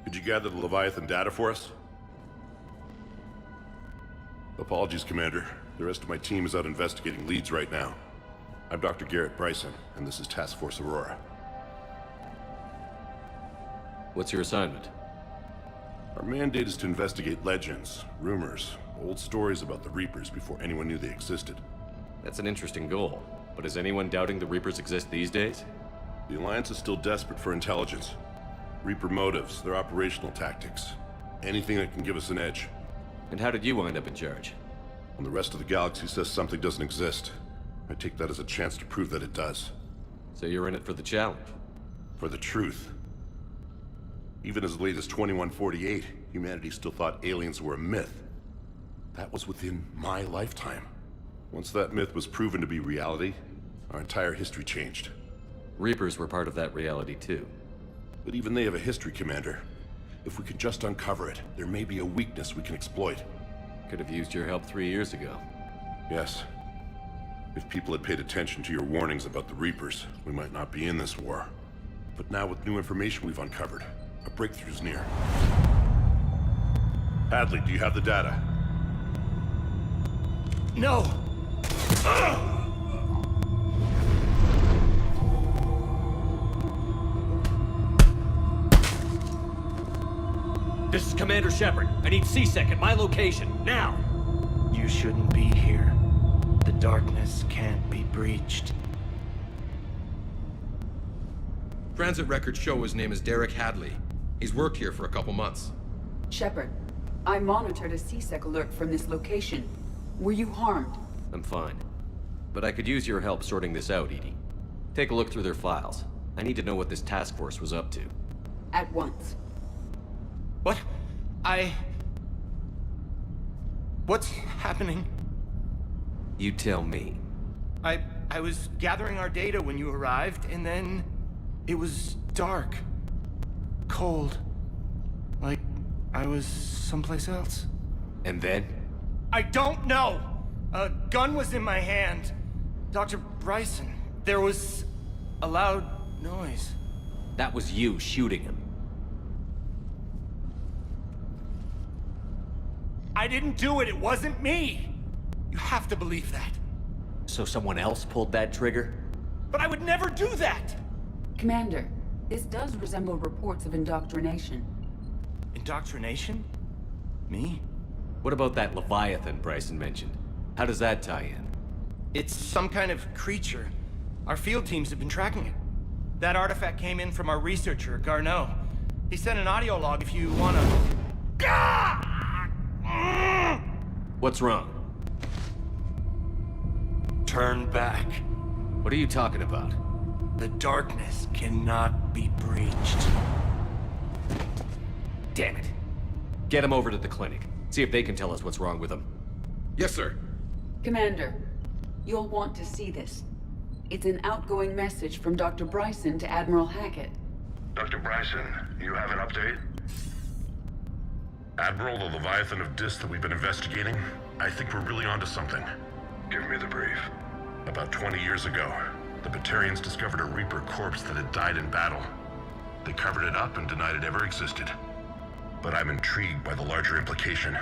could you gather the Leviathan data for us? Apologies, Commander. The rest of my team is out investigating leads right now. I'm Dr. Garrett Bryson, and this is Task Force Aurora. What's your assignment? Our mandate is to investigate legends, rumors, old stories about the Reapers before anyone knew they existed. That's an interesting goal. But is anyone doubting the Reapers exist these days? The Alliance is still desperate for intelligence. Reaper motives, their operational tactics. Anything that can give us an edge. And how did you wind up in charge? When the rest of the galaxy says something doesn't exist, I take that as a chance to prove that it does. So you're in it for the challenge? For the truth. Even as late as 2148, humanity still thought aliens were a myth. That was within my lifetime. Once that myth was proven to be reality, our entire history changed. Reapers were part of that reality too. But even they have a history, Commander. If we could just uncover it, there may be a weakness we can exploit. Could have used your help 3 years ago. Yes. If people had paid attention to your warnings about the Reapers, we might not be in this war. But now with new information we've uncovered, a breakthrough's near. Hadley, do you have the data? No! This is Commander Shepard. I need C-Sec at my location, now! You shouldn't be here. The darkness can't be breached. Transit records show his name is Derek Hadley. He's worked here for a couple months. Shepard, I monitored a C-Sec alert from this location. Were you harmed? I'm fine. But I could use your help sorting this out, Edie. Take a look through their files. I need to know what this task force was up to. At once. What? What's happening? You tell me. I was gathering our data when you arrived, and then it was dark. Cold. Like I was someplace else. And then? I don't know! A gun was in my hand. Dr. Bryson, there was a loud noise. That was you shooting him. I didn't do it, it wasn't me! You have to believe that. So someone else pulled that trigger? But I would never do that! Commander, this does resemble reports of indoctrination. Indoctrination? Me? What about that Leviathan Bryson mentioned? How does that tie in? It's some kind of creature. Our field teams have been tracking it. That artifact came in from our researcher, Garneau. He sent an audio log if you wanna... What's wrong? Turn back. What are you talking about? The darkness cannot be breached. Damn it. Get him over to the clinic. See if they can tell us what's wrong with him. Yes, sir. Commander, you'll want to see this. It's an outgoing message from Dr. Bryson to Admiral Hackett. Dr. Bryson, you have an update? Admiral, the Leviathan of Dis that we've been investigating, I think we're really onto something. Give me the brief. About 20 years ago, the Batarians discovered a Reaper corpse that had died in battle. They covered it up and denied it ever existed. But I'm intrigued by the larger implication.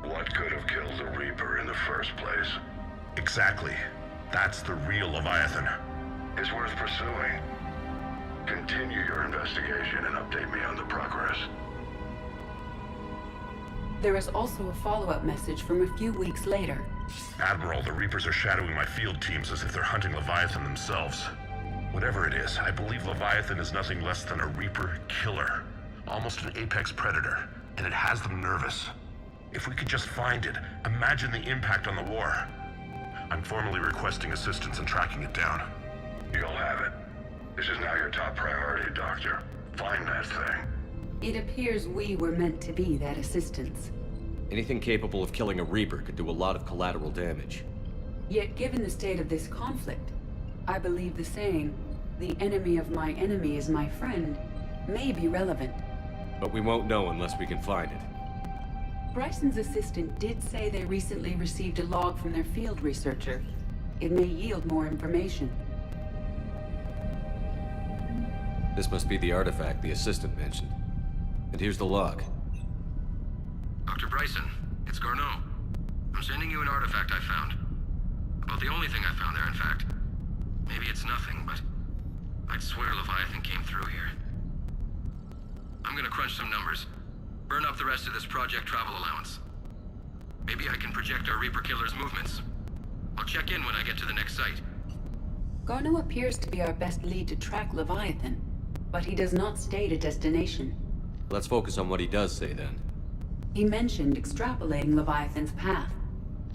What could have killed the Reaper in the first place? Exactly. That's the real Leviathan. It's worth pursuing. Continue your investigation and update me on the progress. There is also a follow-up message from a few weeks later. Admiral, the Reapers are shadowing my field teams as if they're hunting Leviathan themselves. Whatever it is, I believe Leviathan is nothing less than a Reaper killer. Almost an apex predator, and it has them nervous. If we could just find it, imagine the impact on the war. I'm formally requesting assistance in tracking it down. You'll have it. This is now your top priority, Doctor. Find that thing. It appears we were meant to be that assistance. Anything capable of killing a Reaper could do a lot of collateral damage. Yet given the state of this conflict, I believe the saying, "The enemy of my enemy is my friend," may be relevant. But we won't know unless we can find it. Bryson's assistant did say they recently received a log from their field researcher. It may yield more information. This must be the artifact the assistant mentioned. And here's the log. Dr. Bryson, it's Garneau. I'm sending you an artifact I found. About the only thing I found there, in fact. Maybe it's nothing, but I'd swear Leviathan came through here. I'm gonna crunch some numbers. Burn up the rest of this project travel allowance. Maybe I can project our Reaper killer's movements. I'll check in when I get to the next site. Garneau appears to be our best lead to track Leviathan, but he does not state a destination. Let's focus on what he does say then. He mentioned extrapolating Leviathan's path.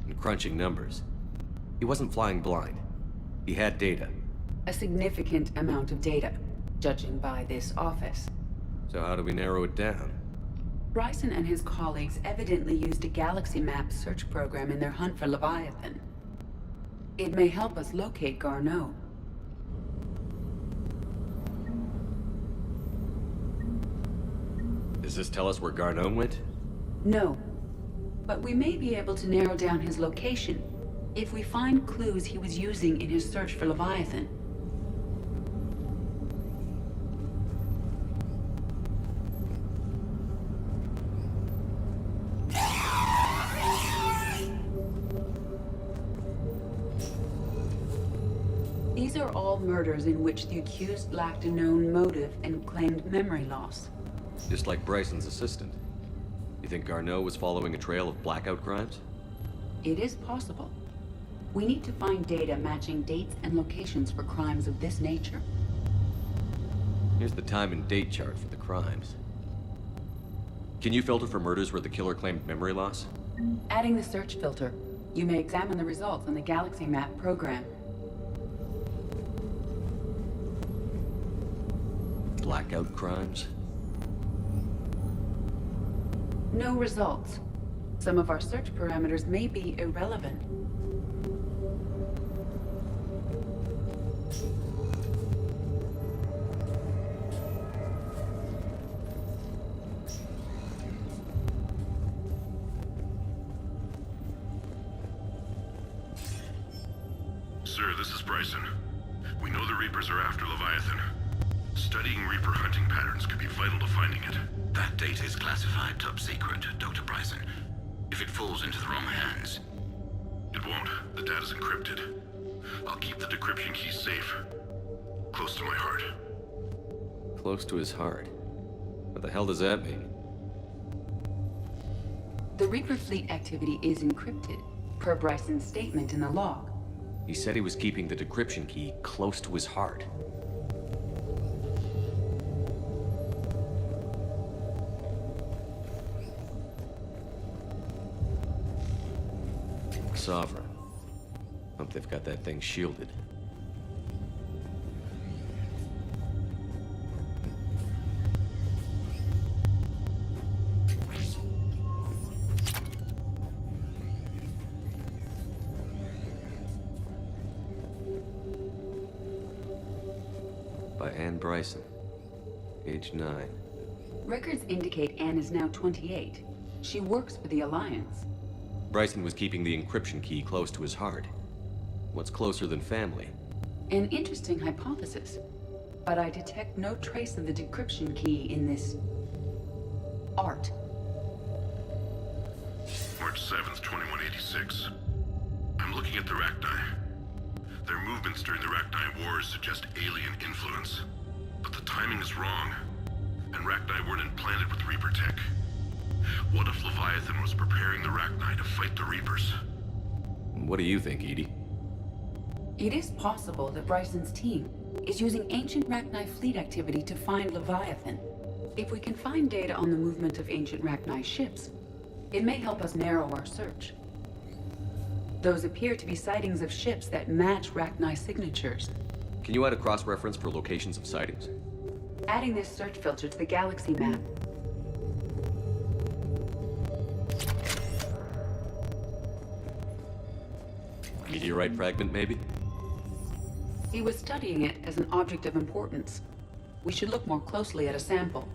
And crunching numbers. He wasn't flying blind. He had data. A significant amount of data, judging by this office. So how do we narrow it down? Bryson and his colleagues evidently used a galaxy map search program in their hunt for Leviathan. It may help us locate Garneau. Does this tell us where Garneau went? No. But we may be able to narrow down his location if we find clues he was using in his search for Leviathan. These are all murders in which the accused lacked a known motive and claimed memory loss. Just like Bryson's assistant. You think Garneau was following a trail of blackout crimes? It is possible. We need to find data matching dates and locations for crimes of this nature. Here's the time and date chart for the crimes. Can you filter for murders where the killer claimed memory loss? Adding the search filter, you may examine the results on the Galaxy Map program. Blackout crimes? No results. Some of our search parameters may be irrelevant. Sir, this is Bryson. We know the Reapers are after Leviathan. Studying Reaper hunting patterns could be vital to finding it. That data is classified top secret, Dr. Bryson. If it falls into the wrong hands... It won't. The data's encrypted. I'll keep the decryption key safe. Close to my heart. Close to his heart? What the hell does that mean? The Reaper fleet activity is encrypted, per Bryson's statement in the log. He said he was keeping the decryption key close to his heart. Sovereign. Hope they've got that thing shielded. By Anne Bryson. Age 9. Records indicate Anne is now 28. She works for the Alliance. Bryson was keeping the encryption key close to his heart. What's closer than family? An interesting hypothesis. But I detect no trace of the decryption key in this... art. March 7th, 2186. I'm looking at the Rachni. Their movements during the Rachni Wars suggest alien influence. But the timing is wrong, and Rachni weren't implanted with Reaper tech. What if Leviathan was preparing the Rachni to fight the Reapers? What do you think, Edie? It is possible that Bryson's team is using ancient Rachni fleet activity to find Leviathan. If we can find data on the movement of ancient Rachni ships, it may help us narrow our search. Those appear to be sightings of ships that match Rachni signatures. Can you add a cross-reference for locations of sightings? Adding this search filter to the galaxy map. Meteorite fragment, maybe? He was studying it as an object of importance. We should look more closely at a sample.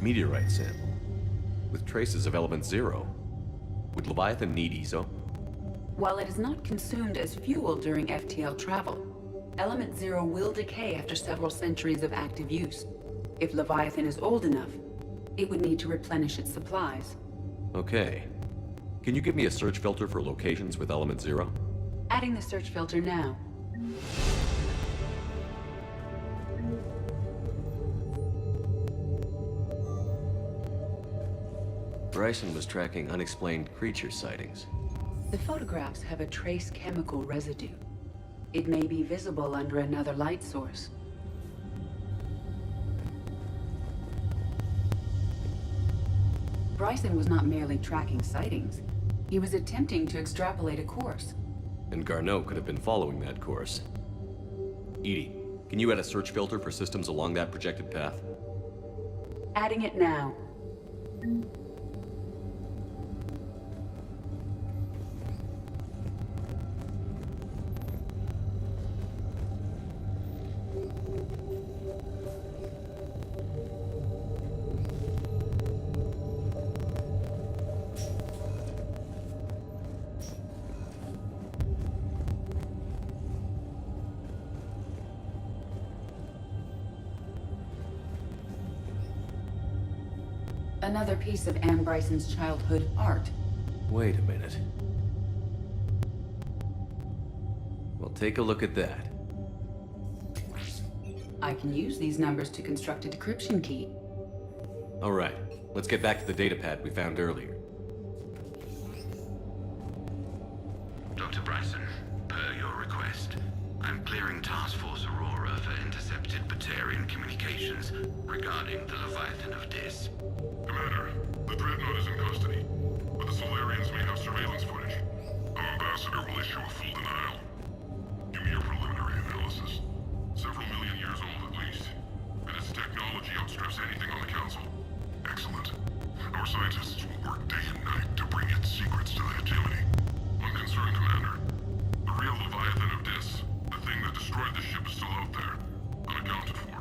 Meteorite sample. With traces of element 0. Would Leviathan need ESO? While it is not consumed as fuel during FTL travel, element 0 will decay after several centuries of active use. If Leviathan is old enough, it would need to replenish its supplies. Okay. Can you give me a search filter for locations with element 0? Adding the search filter now. Bryson was tracking unexplained creature sightings. The photographs have a trace chemical residue. It may be visible under another light source. Bryson was not merely tracking sightings. He was attempting to extrapolate a course. And Garneau could have been following that course. Edie, can you add a search filter for systems along that projected path? Adding it now. Another piece of Anne Bryson's childhood art. Wait a minute. Well, take a look at that. I can use these numbers to construct a decryption key. All right, let's get back to the datapad we found earlier. Dr. Bryson, per your request, I'm clearing Task Force Aurora for intercepted Batarian communications regarding the Leviathan of Dis. Commander, the Dreadnought is in custody, but the Solarians may have surveillance footage. Our ambassador will issue a full denial. Give me your preliminary analysis. Several million years old at least, and its technology outstrips anything on the Council. Excellent. Our scientists will work day and night to bring its secrets to the hegemony. Unconcerned, Commander. The real Leviathan of Dis, the thing that destroyed the ship, is still out there, unaccounted for.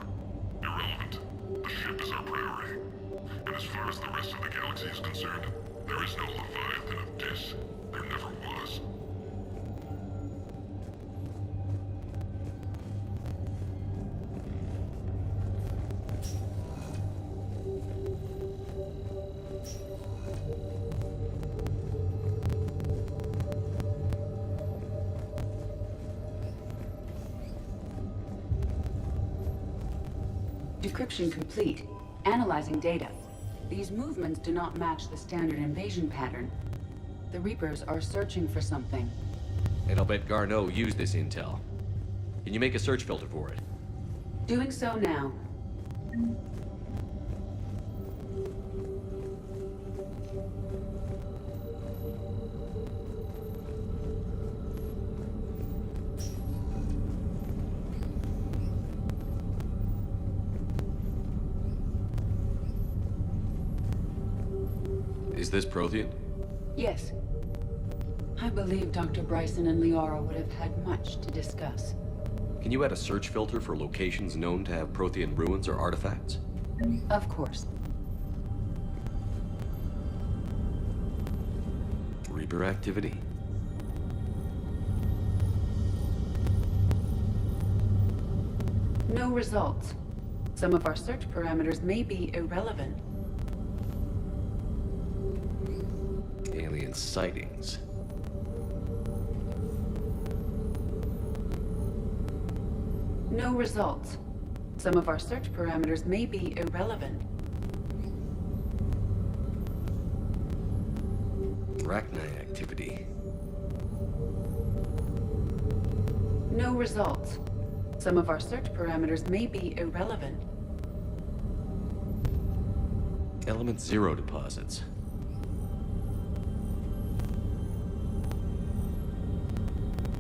Irrelevant. The ship is our priority. And as far as the rest of the galaxy is concerned, there is no Leviathan of Dis. There never was. Decryption complete. Analyzing data. These movements do not match the standard invasion pattern. The Reapers are searching for something. And I'll bet Garneau used this intel. Can you make a search filter for it? Doing so now. Is this Prothean? Yes. I believe Dr. Bryson and Liara would have had much to discuss. Can you add a search filter for locations known to have Prothean ruins or artifacts? Of course. Reaper activity? No results. Some of our search parameters may be irrelevant. Alien sightings. No results. Some of our search parameters may be irrelevant. Arachni activity. No results. Some of our search parameters may be irrelevant. Element 0 deposits.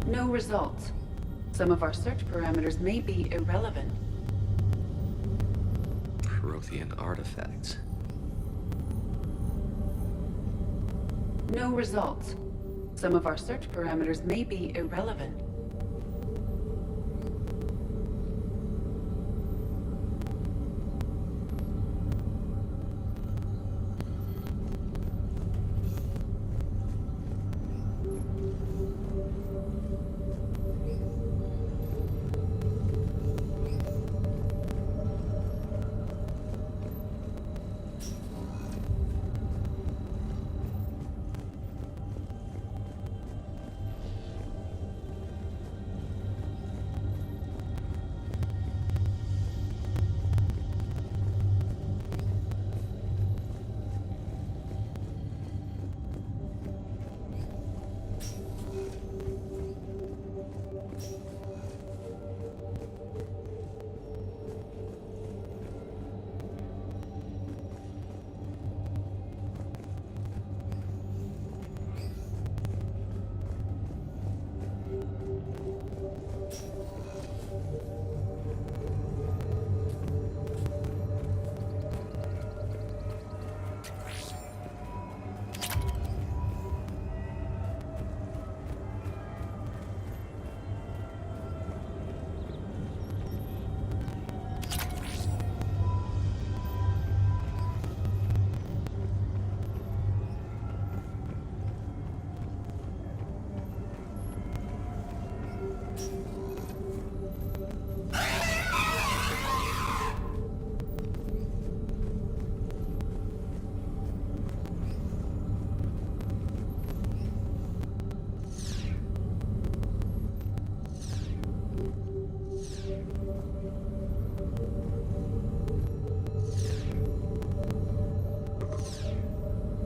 No results. Some of our search parameters may be irrelevant. Prothean artifacts. No results. Some of our search parameters may be irrelevant.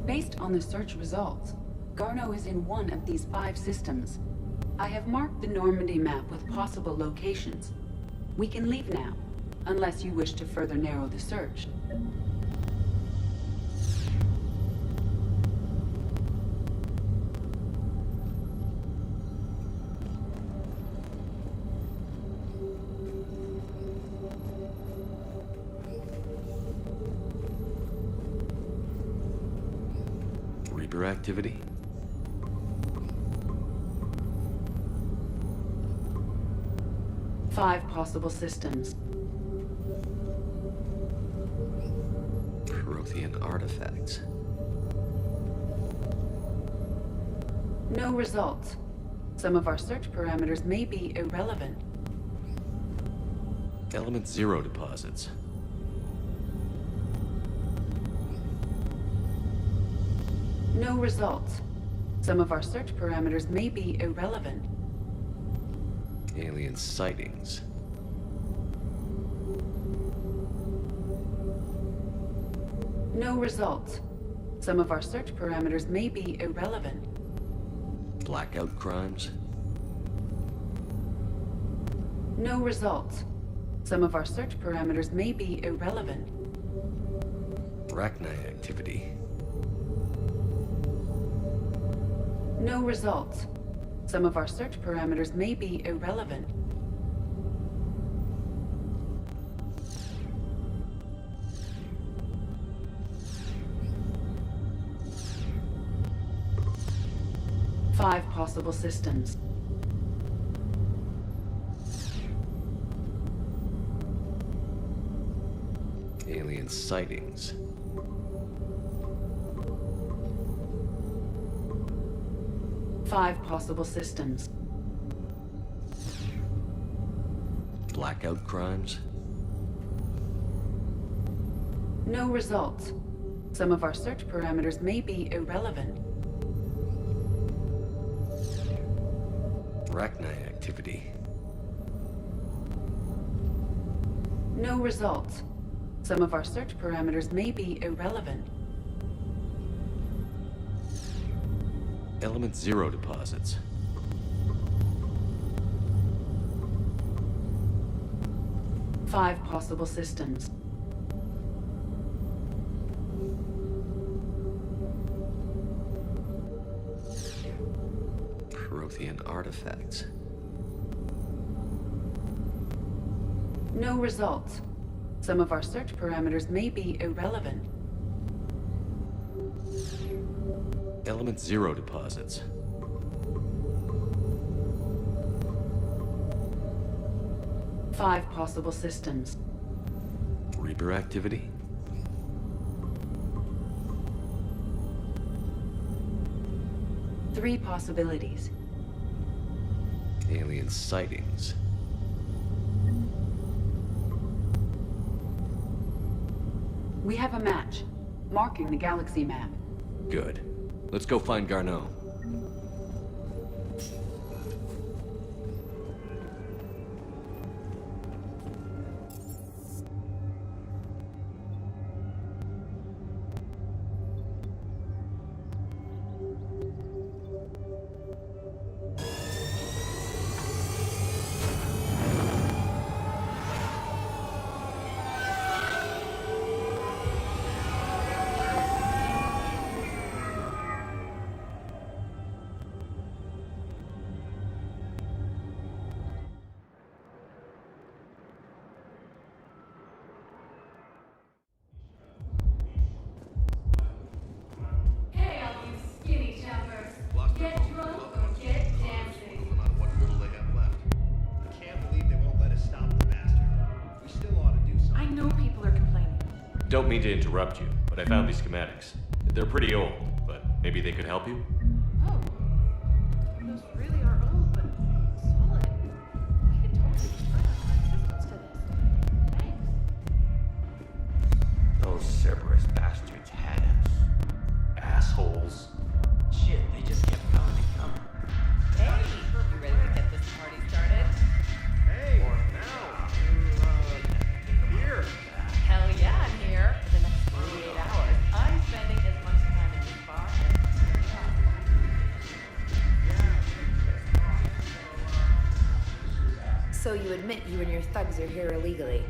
Based on the search results, Garneau is in one of these 5 systems. I have marked the Normandy map with possible locations. We can leave now, unless you wish to further narrow the search. Reaper activity? Five possible systems. Prothean artifacts. No results. Some of our search parameters may be irrelevant. Element 0 deposits. No results. Some of our search parameters may be irrelevant. Alien sightings. No results. Some of our search parameters may be irrelevant. Blackout crimes. No results. Some of our search parameters may be irrelevant. Arachni activity. No results. Some of our search parameters may be irrelevant. 5 possible systems. Alien sightings. Five possible systems. Blackout crimes? No results. Some of our search parameters may be irrelevant. Arachnite activity. No results. Some of our search parameters may be irrelevant. Element 0 deposits. Five possible systems. Prothean artifacts. No results. Some of our search parameters may be irrelevant. Element 0 deposits. Five possible systems. Reaper activity. Three possibilities. Alien sightings. We have a match, marking the galaxy map. Good. Let's go find Garneau. Don't mean to interrupt you, but I found these schematics. They're pretty old, but maybe they could help you? Oh. Those really are old, but solid. I could totally just put systems to this. Thanks. Those Cerberus bastards had us. Assholes. Shit, they just kept coming and coming. Hey, you ready to get this party started? Hey, now. Here. Hell yeah, I'm here. For the next 48 hours, I'm spending as much time in this bar as So you admit you and your thugs are here illegally?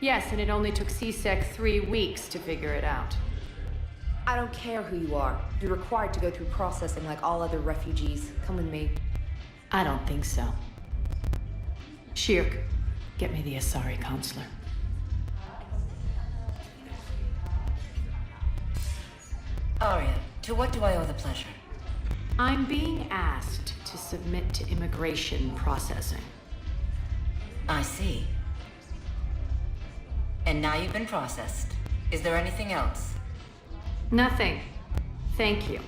Yes, and it only took CSEC 3 weeks to figure it out. I don't care who you are. You're required to go through processing like all other refugees. Come with me. I don't think so. Shirk, get me the Asari consular. Arya, to what do I owe the pleasure? I'm being asked to submit to immigration processing. I see. And now you've been processed. Is there anything else? Nothing. Thank you.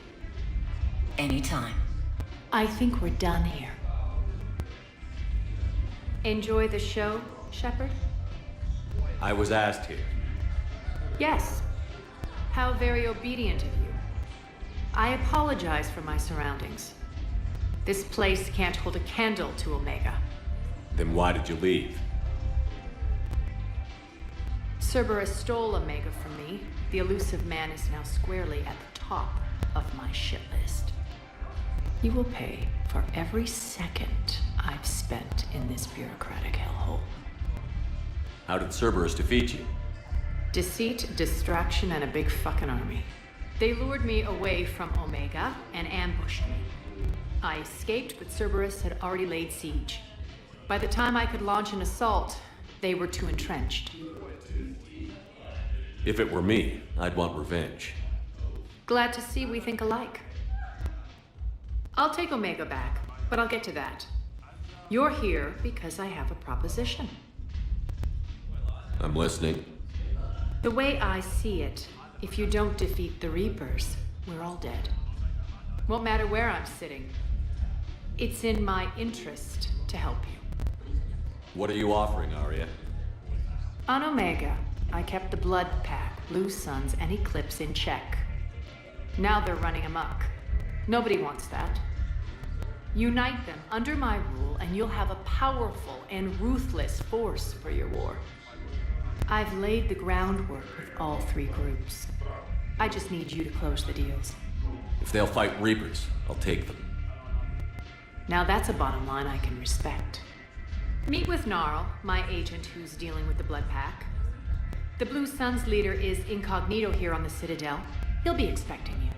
Anytime. I think we're done here. Enjoy the show, Shepard? I was asked here. Yes. How very obedient of you. I apologize for my surroundings. This place can't hold a candle to Omega. Then why did you leave? Cerberus stole Omega from me. The elusive man is now squarely at the top of my shit list. You will pay for every second I've spent in this bureaucratic hellhole. How did Cerberus defeat you? Deceit, distraction, and a big fucking army. They lured me away from Omega and ambushed me. I escaped, but Cerberus had already laid siege. By the time I could launch an assault, they were too entrenched. If it were me, I'd want revenge. Glad to see we think alike. I'll take Omega back, but I'll get to that. You're here because I have a proposition. I'm listening. The way I see it, if you don't defeat the Reapers, we're all dead. Won't matter where I'm sitting. It's in my interest to help you. What are you offering, Arya? On Omega, I kept the Blood Pack, Blue Suns, and Eclipse in check. Now they're running amok. Nobody wants that. Unite them under my rule, and you'll have a powerful and ruthless force for your war. I've laid the groundwork with all three groups. I just need you to close the deals. If they'll fight Reapers, I'll take them. Now that's a bottom line I can respect. Meet with Gnarl, my agent who's dealing with the Blood Pack. The Blue Suns leader is incognito here on the Citadel. He'll be expecting you.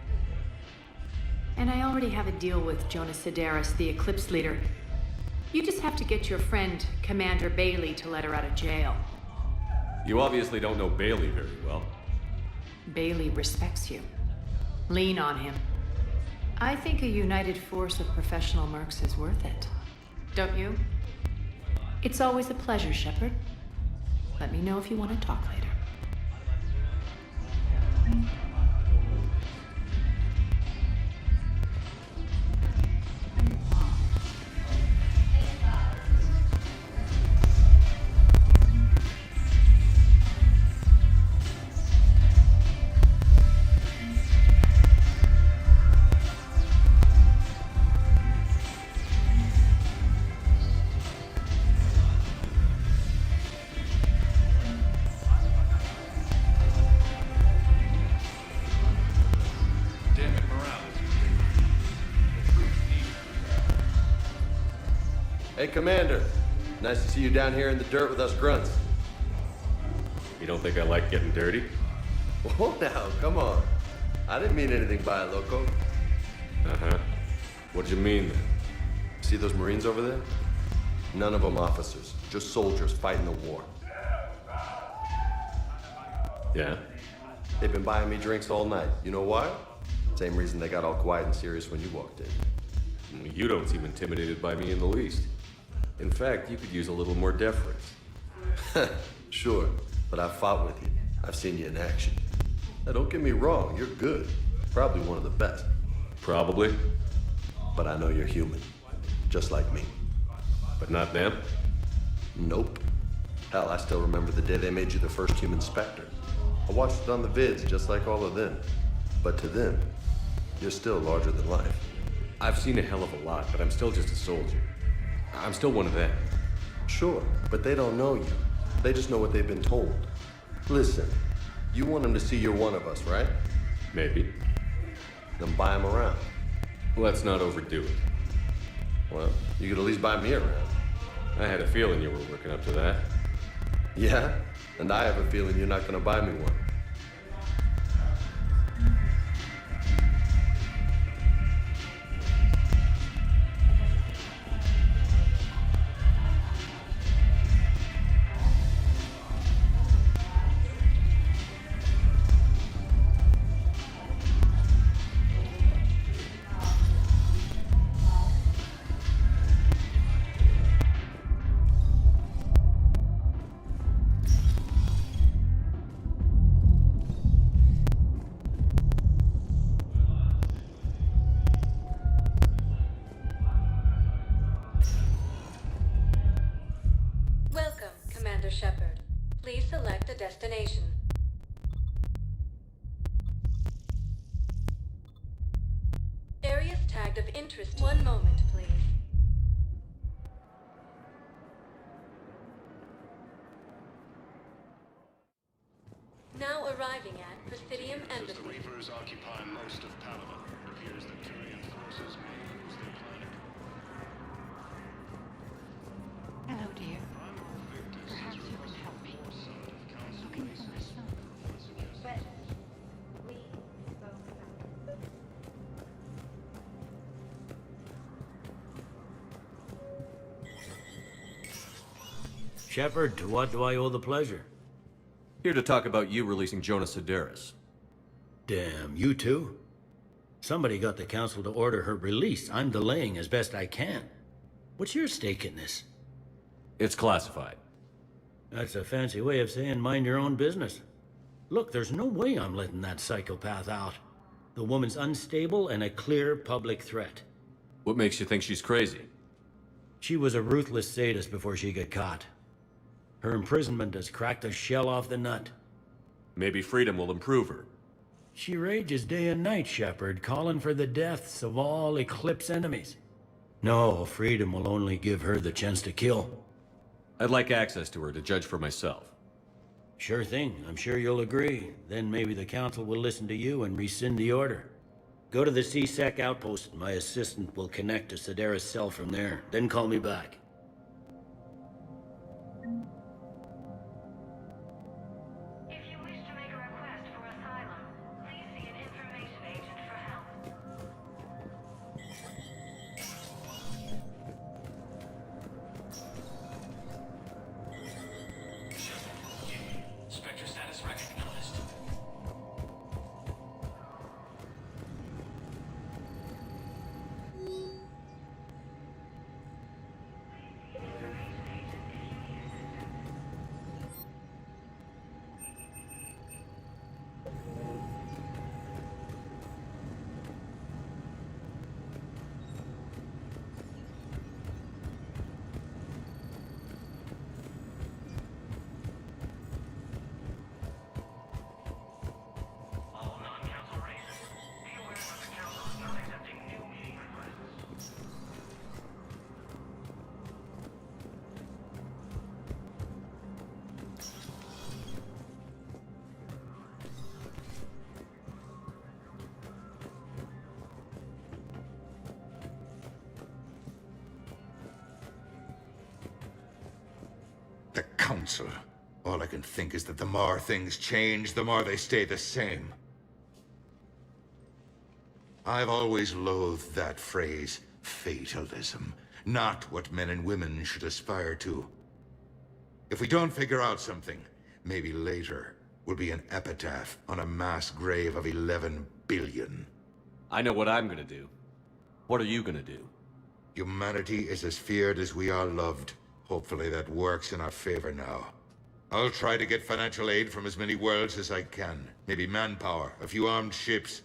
And I already have a deal with Jonas Sidaris, the Eclipse leader. You just have to get your friend, Commander Bailey, to let her out of jail. You obviously don't know Bailey very well. Bailey respects you. Lean on him. I think a united force of professional mercs is worth it. Don't you? It's always a pleasure, Shepard. Let me know if you want to talk later. Hey, Commander. Nice to see you down here in the dirt with us grunts. You don't think I like getting dirty? Oh, now, come on. I didn't mean anything by it, loco. Uh-huh. What'd you mean then? See those Marines over there? None of them officers, just soldiers fighting the war. Yeah? They've been buying me drinks all night. You know why? Same reason they got all quiet and serious when you walked in. You don't seem intimidated by me in the least. In fact, you could use a little more deference. Sure, but I've fought with you. I've seen you in action. Now, don't get me wrong, you're good. Probably one of the best. Probably. But I know you're human. Just like me. But not them? Nope. Hell, I still remember the day they made you the first human Spectre. I watched it on the vids, just like all of them. But to them, you're still larger than life. I've seen a hell of a lot, but I'm still just a soldier. I'm still one of them. Sure, but they don't know you. They just know what they've been told. Listen, you want them to see you're one of us, right? Maybe. Then buy them around. Let's not overdo it. Well, you could at least buy me around. I had a feeling you were working up to that. Yeah? And I have a feeling you're not gonna buy me one. Shepard. Please select a destination. Areas tagged of interest. One moment, please. Now arriving at Presidium Embassy. The Reapers occupy most of Palaven. It appears that Turian forces may lose their planet. Hello, dear. Perhaps you can help me. Looking for my son. But we spoke about... Shepard, to what do I owe the pleasure? Here to talk about you releasing Jonas Sidaris. Damn, you too? Somebody got the council to order her release. I'm delaying as best I can. What's your stake in this? It's classified. That's a fancy way of saying mind your own business. Look, there's no way I'm letting that psychopath out. The woman's unstable and a clear public threat. What makes you think she's crazy? She was a ruthless sadist before she got caught. Her imprisonment has cracked the shell off the nut. Maybe freedom will improve her. She rages day and night, Shepard, calling for the deaths of all Eclipse enemies. No, freedom will only give her the chance to kill. I'd like access to her to judge for myself. Sure thing. I'm sure you'll agree. Then maybe the council will listen to you and rescind the order. Go to the C-Sec outpost. My assistant will connect to Sedera's cell from there. Then call me back. The Council. All I can think is that the more things change, the more they stay the same. I've always loathed that phrase, fatalism. Not what men and women should aspire to. If we don't figure out something, maybe later will be an epitaph on a mass grave of 11 billion. I know what I'm gonna do. What are you gonna do? Humanity is as feared as we are loved. Hopefully that works in our favor now. I'll try to get financial aid from as many worlds as I can. Maybe manpower, a few armed ships.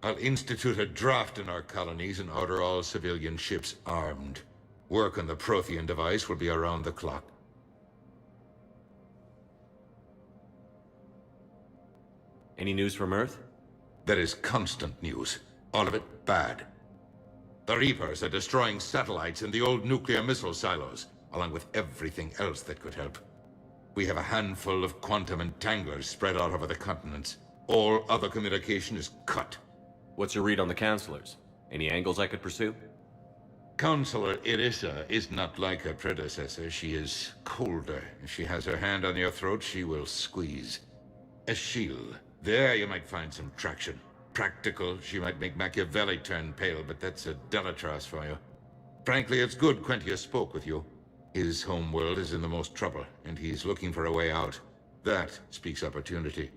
I'll institute a draft in our colonies and order all civilian ships armed. Work on the Prothean device will be around the clock. Any news from Earth? There is constant news. All of it bad. The Reapers are destroying satellites in the old nuclear missile silos, along with everything else that could help. We have a handful of quantum entanglers spread out over the continents. All other communication is cut. What's your read on the counselors? Any angles I could pursue? Counselor Irissa is not like her predecessor. She is colder. If she has her hand on your throat, she will squeeze. Eschil, there you might find some traction. Practical, she might make Machiavelli turn pale, but that's a Delatras for you. Frankly, it's good Quentius spoke with you. His homeworld is in the most trouble, and he's looking for a way out. That speaks opportunity.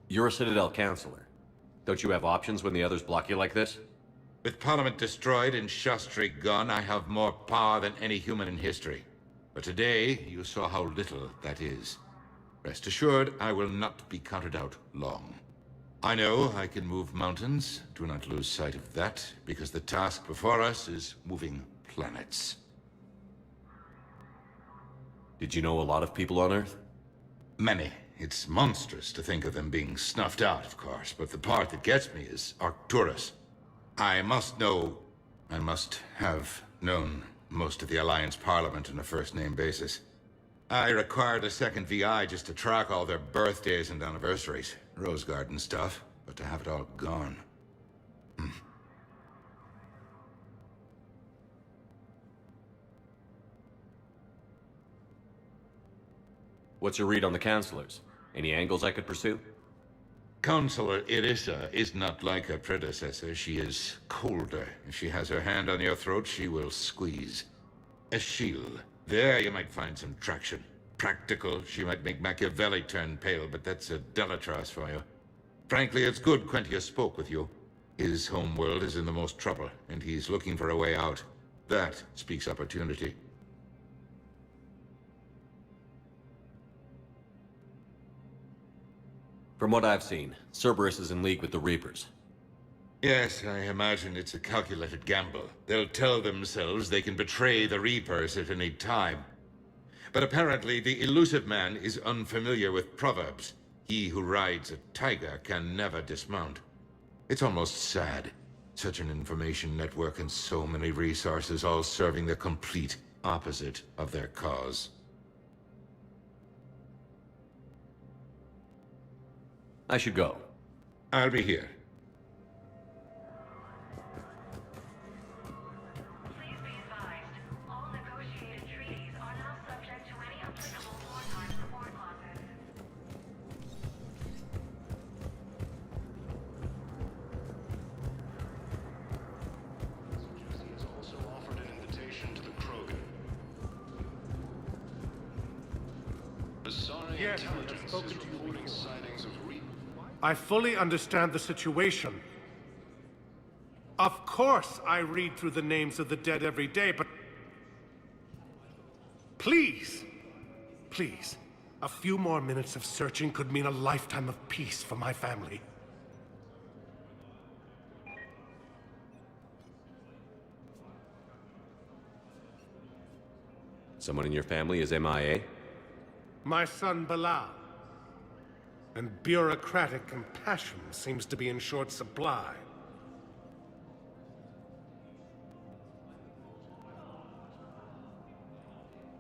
You're a Citadel counselor. Don't you have options when the others block you like this? With Parliament destroyed and Shastri gone, I have more power than any human in history. But today, you saw how little that is. Rest assured, I will not be counted out long. I know I can move mountains. Do not lose sight of that, because the task before us is moving planets. Did you know a lot of people on Earth? Many. It's monstrous to think of them being snuffed out, of course, but the part that gets me is Arcturus. I must have known most of the Alliance Parliament on a first-name basis. I required a second VI just to track all their birthdays and anniversaries. Rose Garden stuff, but to have it all gone. What's your read on the counselors? Any angles I could pursue? Counselor Irissa is not like her predecessor. She is colder. If she has her hand on your throat, she will squeeze. Eschil, there you might find some traction. Practical, she might make Machiavelli turn pale, but that's a Delatras for you. Frankly, it's good Quentius spoke with you. His homeworld is in the most trouble, and he's looking for a way out. That speaks opportunity. From what I've seen, Cerberus is in league with the Reapers. Yes, I imagine it's a calculated gamble. They'll tell themselves they can betray the Reapers at any time. But apparently, the elusive man is unfamiliar with proverbs. He who rides a tiger can never dismount. It's almost sad. Such an information network and so many resources all serving the complete opposite of their cause. I should go. I'll be here. Yes, I've spoken to you before. I fully understand the situation. Of course I read through the names of the dead every day, but... Please! Please. A few more minutes of searching could mean a lifetime of peace for my family. Someone in your family is MIA? My son Bilal. And bureaucratic compassion seems to be in short supply.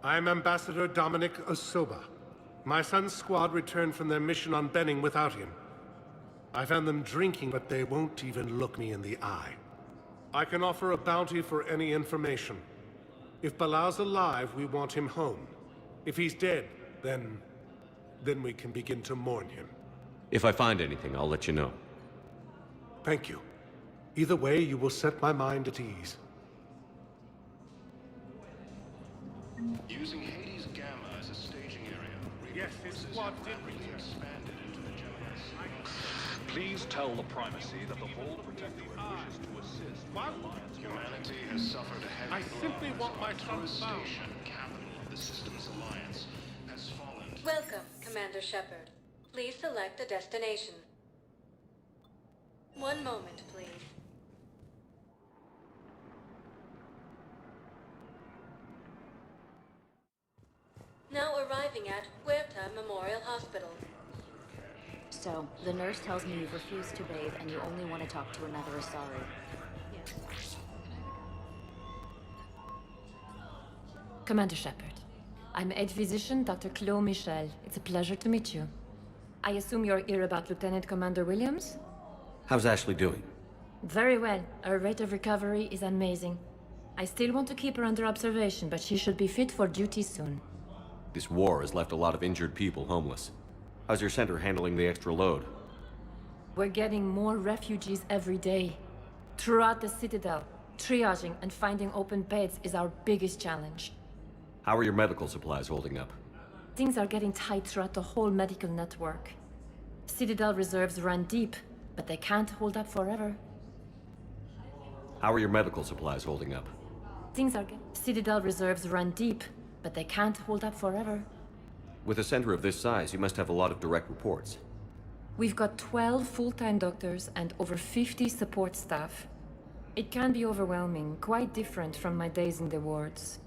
I'm Ambassador Dominic Osoba. My son's squad returned from their mission on Benning without him. I found them drinking, but they won't even look me in the eye. I can offer a bounty for any information. If Bilal's alive, we want him home. If he's dead, then we can begin to mourn him. If I find anything, I'll let you know. Thank you. Either way, you will set my mind at ease. Using Hades Gamma as a staging area. Yes, his squad did expanded into the Gemini. Please tell the primacy that the Vault Protectorate wishes to assist the Alliance. Humanity has suffered a heavy blow. I simply want my son found. Capital of the Systems Alliance has fallen. Welcome, Commander Shepard. Please select a destination. One moment, please. Now arriving at Huerta Memorial Hospital. So, the nurse tells me you've refused to bathe and you only want to talk to another Asari. Commander Shepard, I'm Head Physician Dr. Claude Michel. It's a pleasure to meet you. I assume you're here about Lieutenant Commander Williams? How's Ashley doing? Very well. Her rate of recovery is amazing. I still want to keep her under observation, but she should be fit for duty soon. This war has left a lot of injured people homeless. How's your center handling the extra load? We're getting more refugees every day. Throughout the Citadel, triaging and finding open beds is our biggest challenge. How are your medical supplies holding up? Things are getting tight throughout the whole medical network. Citadel reserves run deep, but they can't hold up forever. How are your medical supplies holding up? Citadel reserves run deep, but they can't hold up forever. With a center of this size, you must have a lot of direct reports. We've got 12 full-time doctors and over 50 support staff. It can be overwhelming, quite different from my days in the wards.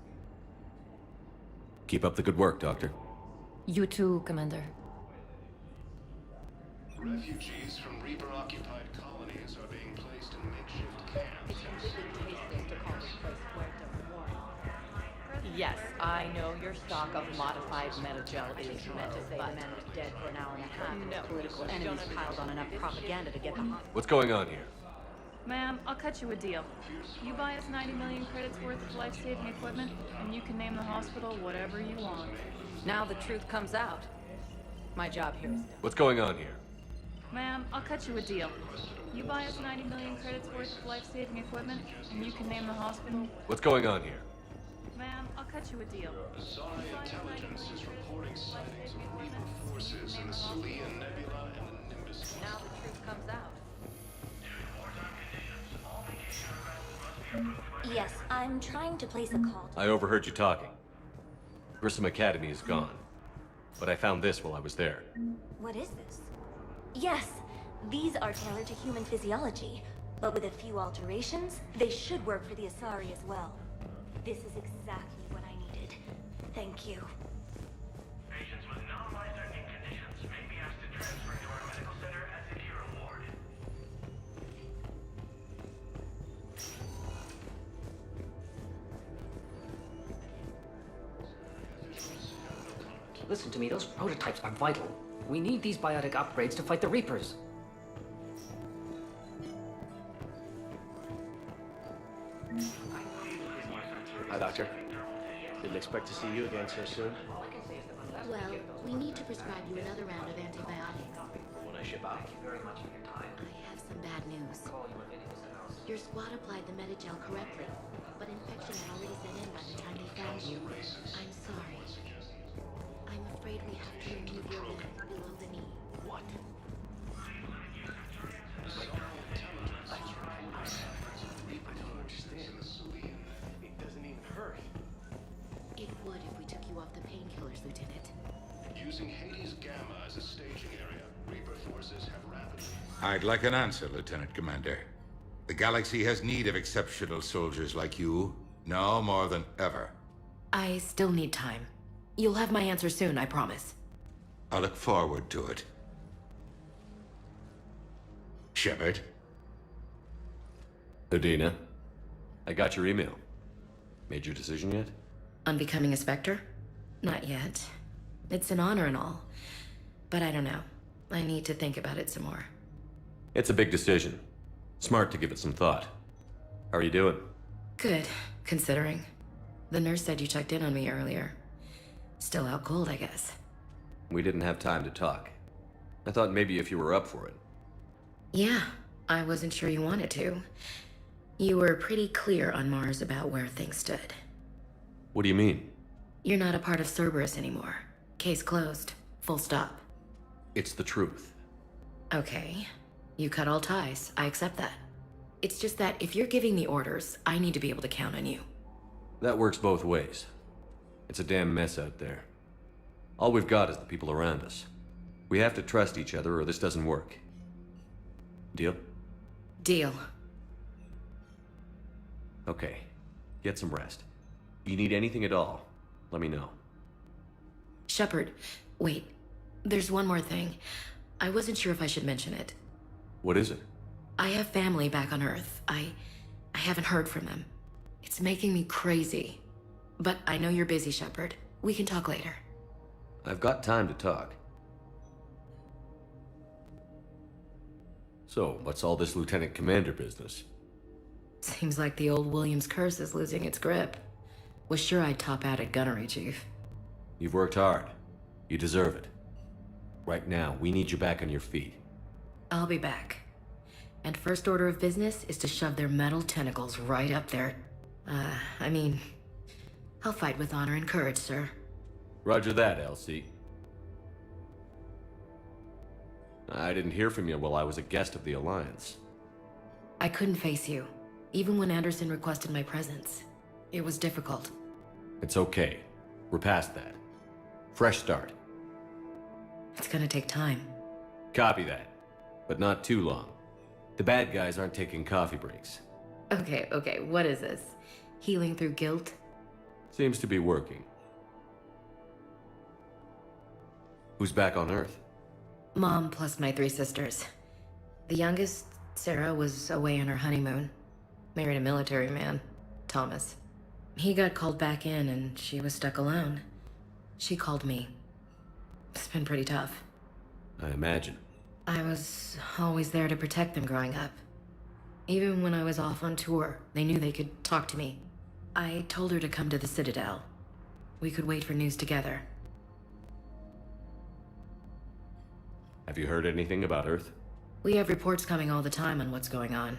Keep up the good work, Doctor. You too, Commander. Refugees from Reaper-occupied colonies are being placed in makeshift camps. Yes, I know your stock of modified metagel is low, but... The man was dead for an hour and a half. No, Political enemies piled on enough propaganda to get them. What's going on here? Ma'am, I'll cut you a deal. You buy us 90 million credits worth of life-saving equipment, and you can name the hospital whatever you want. Now the truth comes out. My job here is... What's going on here? Ma'am, I'll cut you a deal. You buy us 90 million credits worth of life-saving equipment, and you can name the hospital. What's going on here? Ma'am, I'll cut cut you a deal. Asari intelligence is reporting sightings of Reaper forces in the Salian Nebula and the Nimbus. Now the truth comes out. Yes, I'm trying to place a call. I overheard you talking. Grissom Academy is gone. But I found this while I was there. What is this? Yes, these are tailored to human physiology, but with a few alterations, they should work for the Asari as well. This is exactly what I needed. Thank you. Patients with non-life-threatening conditions may be asked to transfer to our medical center as a hero ward. Listen to me, those prototypes are vital. We need these biotic upgrades to fight the Reapers. Hi, Doctor. Didn't expect to see you again so soon. Well, we need to prescribe you another round of antibiotics. When I ship out. I have some bad news. Your squad applied the Metagel correctly, but infection had already set in by the time they found you. I'm sorry. I'm afraid we have to remove your limb below the knee. What? I don't understand. It doesn't even hurt. It would if we took you off the painkillers, Lieutenant. Using Hades Gamma as a staging area, Reaper forces have rapidly... I'd like an answer, Lieutenant Commander. The galaxy has need of exceptional soldiers like you, now more than ever. I still need time. You'll have my answer soon, I promise. I look forward to it. Shepard? Udina, I got your email. Made your decision yet? On becoming a Spectre? Not yet. It's an honor and all. But I don't know. I need to think about it some more. It's a big decision. Smart to give it some thought. How are you doing? Good, considering. The nurse said you checked in on me earlier. Still out cold, I guess. We didn't have time to talk. I thought maybe if you were up for it. Yeah, I wasn't sure you wanted to. You were pretty clear on Mars about where things stood. What do you mean? You're not a part of Cerberus anymore. Case closed. Full stop. It's the truth. Okay. You cut all ties. I accept that. It's just that if you're giving me orders, I need to be able to count on you. That works both ways. It's a damn mess out there. All we've got is the people around us. We have to trust each other or this doesn't work. Deal? Deal. Okay. Get some rest. If you need anything at all, let me know. Shepard, wait. There's one more thing. I wasn't sure if I should mention it. What is it? I have family back on Earth. I haven't heard from them. It's making me crazy. But I know you're busy, Shepard. We can talk later. I've got time to talk. So, what's all this Lieutenant Commander business? Seems like the old Williams curse is losing its grip. Was sure I'd top out at gunnery, Chief. You've worked hard. You deserve it. Right now, we need you back on your feet. I'll be back. And first order of business is to shove their metal tentacles right up there. I'll fight with honor and courage, sir. Roger that, Elsie. I didn't hear from you while I was a guest of the Alliance. I couldn't face you, even when Anderson requested my presence. It was difficult. It's okay. We're past that. Fresh start. It's gonna take time. Copy that. But not too long. The bad guys aren't taking coffee breaks. Okay, what is this? Healing through guilt? Seems to be working. Who's back on Earth? Mom plus my 3 sisters. The youngest, Sarah, was away on her honeymoon. Married a military man, Thomas. He got called back in and she was stuck alone. She called me. It's been pretty tough. I imagine. I was always there to protect them growing up. Even when I was off on tour, they knew they could talk to me. I told her to come to the Citadel. We could wait for news together. Have you heard anything about Earth? We have reports coming all the time on what's going on.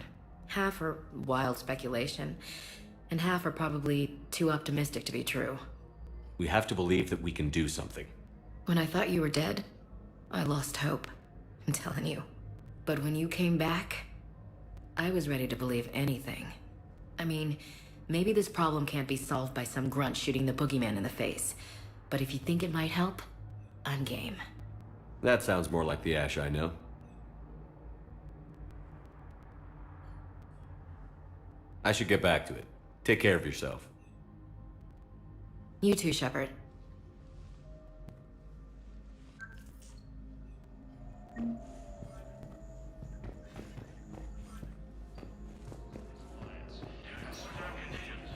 Half are wild speculation. And half are probably too optimistic to be true. We have to believe that we can do something. When I thought you were dead, I lost hope. I'm telling you. But when you came back, I was ready to believe anything. I mean, maybe this problem can't be solved by some grunt shooting the boogeyman in the face. But if you think it might help, I'm game. That sounds more like the Ash I know. I should get back to it. Take care of yourself. You too, Shepard.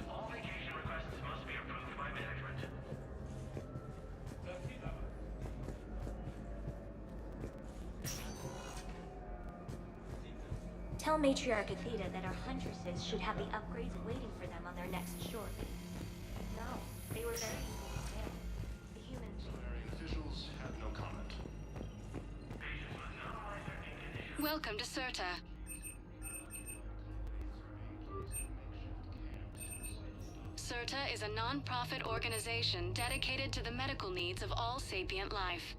All vacation requests must be approved by management. Tell Matriarch Athena that our huntresses should have the upgrades waiting for them on their next shore. No, they were very easy to handle. The humans... Officials had no comment. Welcome to Serta. Serta is a non-profit organization dedicated to the medical needs of all sapient life.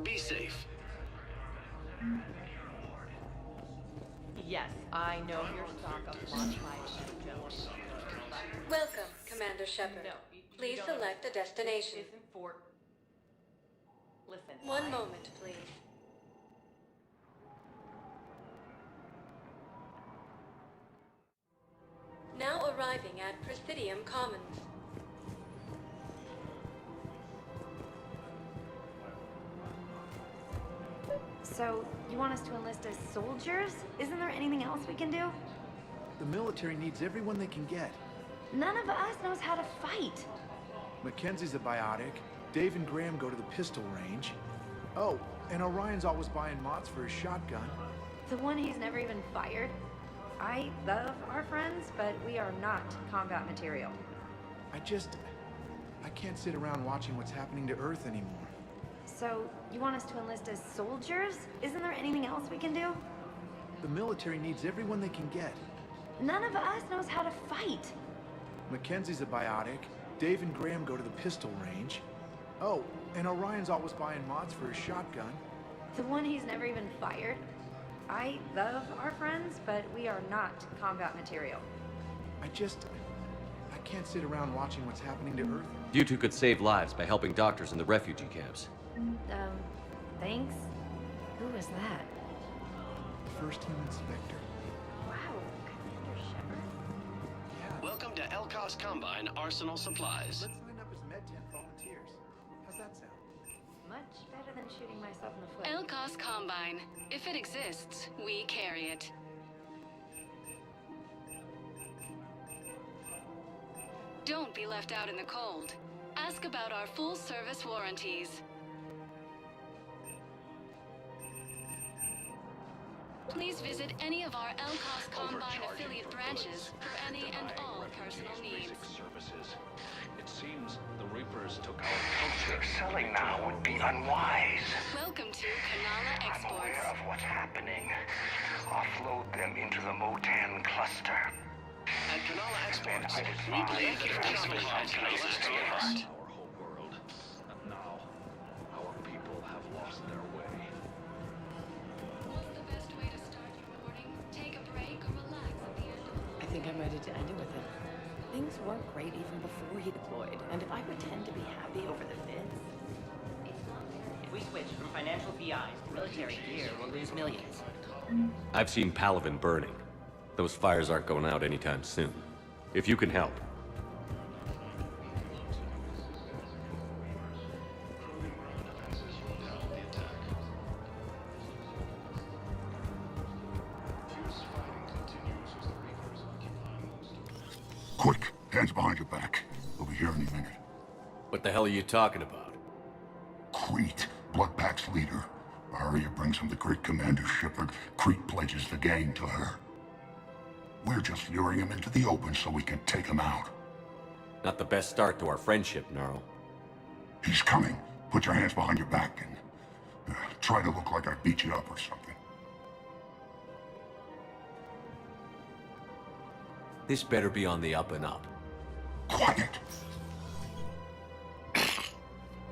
Be safe. Yes, I know your stock of launch miles. Welcome, Commander Shepard. Please select a destination. Isn't for... Listen. One moment, please. Now arriving at Presidium Commons. So, you want us to enlist as soldiers? Isn't there anything else we can do? The military needs everyone they can get. None of us knows how to fight. Mackenzie's a biotic. Dave and Graham go to the pistol range. Oh, and Orion's always buying mods for his shotgun. The one he's never even fired? I love our friends, but we are not combat material. I can't sit around watching what's happening to Earth anymore. So, you want us to enlist as soldiers? Isn't there anything else we can do? The military needs everyone they can get. None of us knows how to fight. Mackenzie's a biotic. Dave and Graham go to the pistol range. Oh, and Orion's always buying mods for his shotgun. The one he's never even fired? I love our friends, but we are not combat material. I can't sit around watching what's happening to Earth. You two could save lives by helping doctors in the refugee camps. Thanks? Who was that? First human Spectre. Wow, Commander Shepard. Welcome to Elkos Combine Arsenal Supplies. Let's sign up as Med-10 volunteers. How's that sound? Much better than shooting myself in the foot. Elkos Combine. If it exists, we carry it. Don't be left out in the cold. Ask about our full-service warranties. Please visit any of our Elkos Combine affiliate branches for any and all personal needs. Services. It seems the Reapers took our culture. Selling now would be unwise. Welcome to Kanala I'm Exports. aware of what's happening. Offload them into the Motan cluster. At Kanala Exports, we believe that if peaceful heart closes to your heart. Our whole world. And now, our people have lost their way. What's the best way to start your morning? Take a break or relax at the end of the I think I'm ready to end it with him. Things weren't great even before he deployed, and if I pretend to be happy over the vids, it's not fair. If we switch from financial VIs to military gear, we'll lose millions. I've seen Palaven burning. Those fires aren't going out anytime soon. If you can help. Quick, hands behind your back. We'll be here any minute. What the hell are you talking about? Crete, Bloodpack's leader. Aria brings him the great Commander Shepard. Crete pledges the gang to her. We're just luring him into the open so we can take him out. Not the best start to our friendship, Gnarl. He's coming. Put your hands behind your back and try to look like I beat you up or something. This better be on the up and up. Quiet!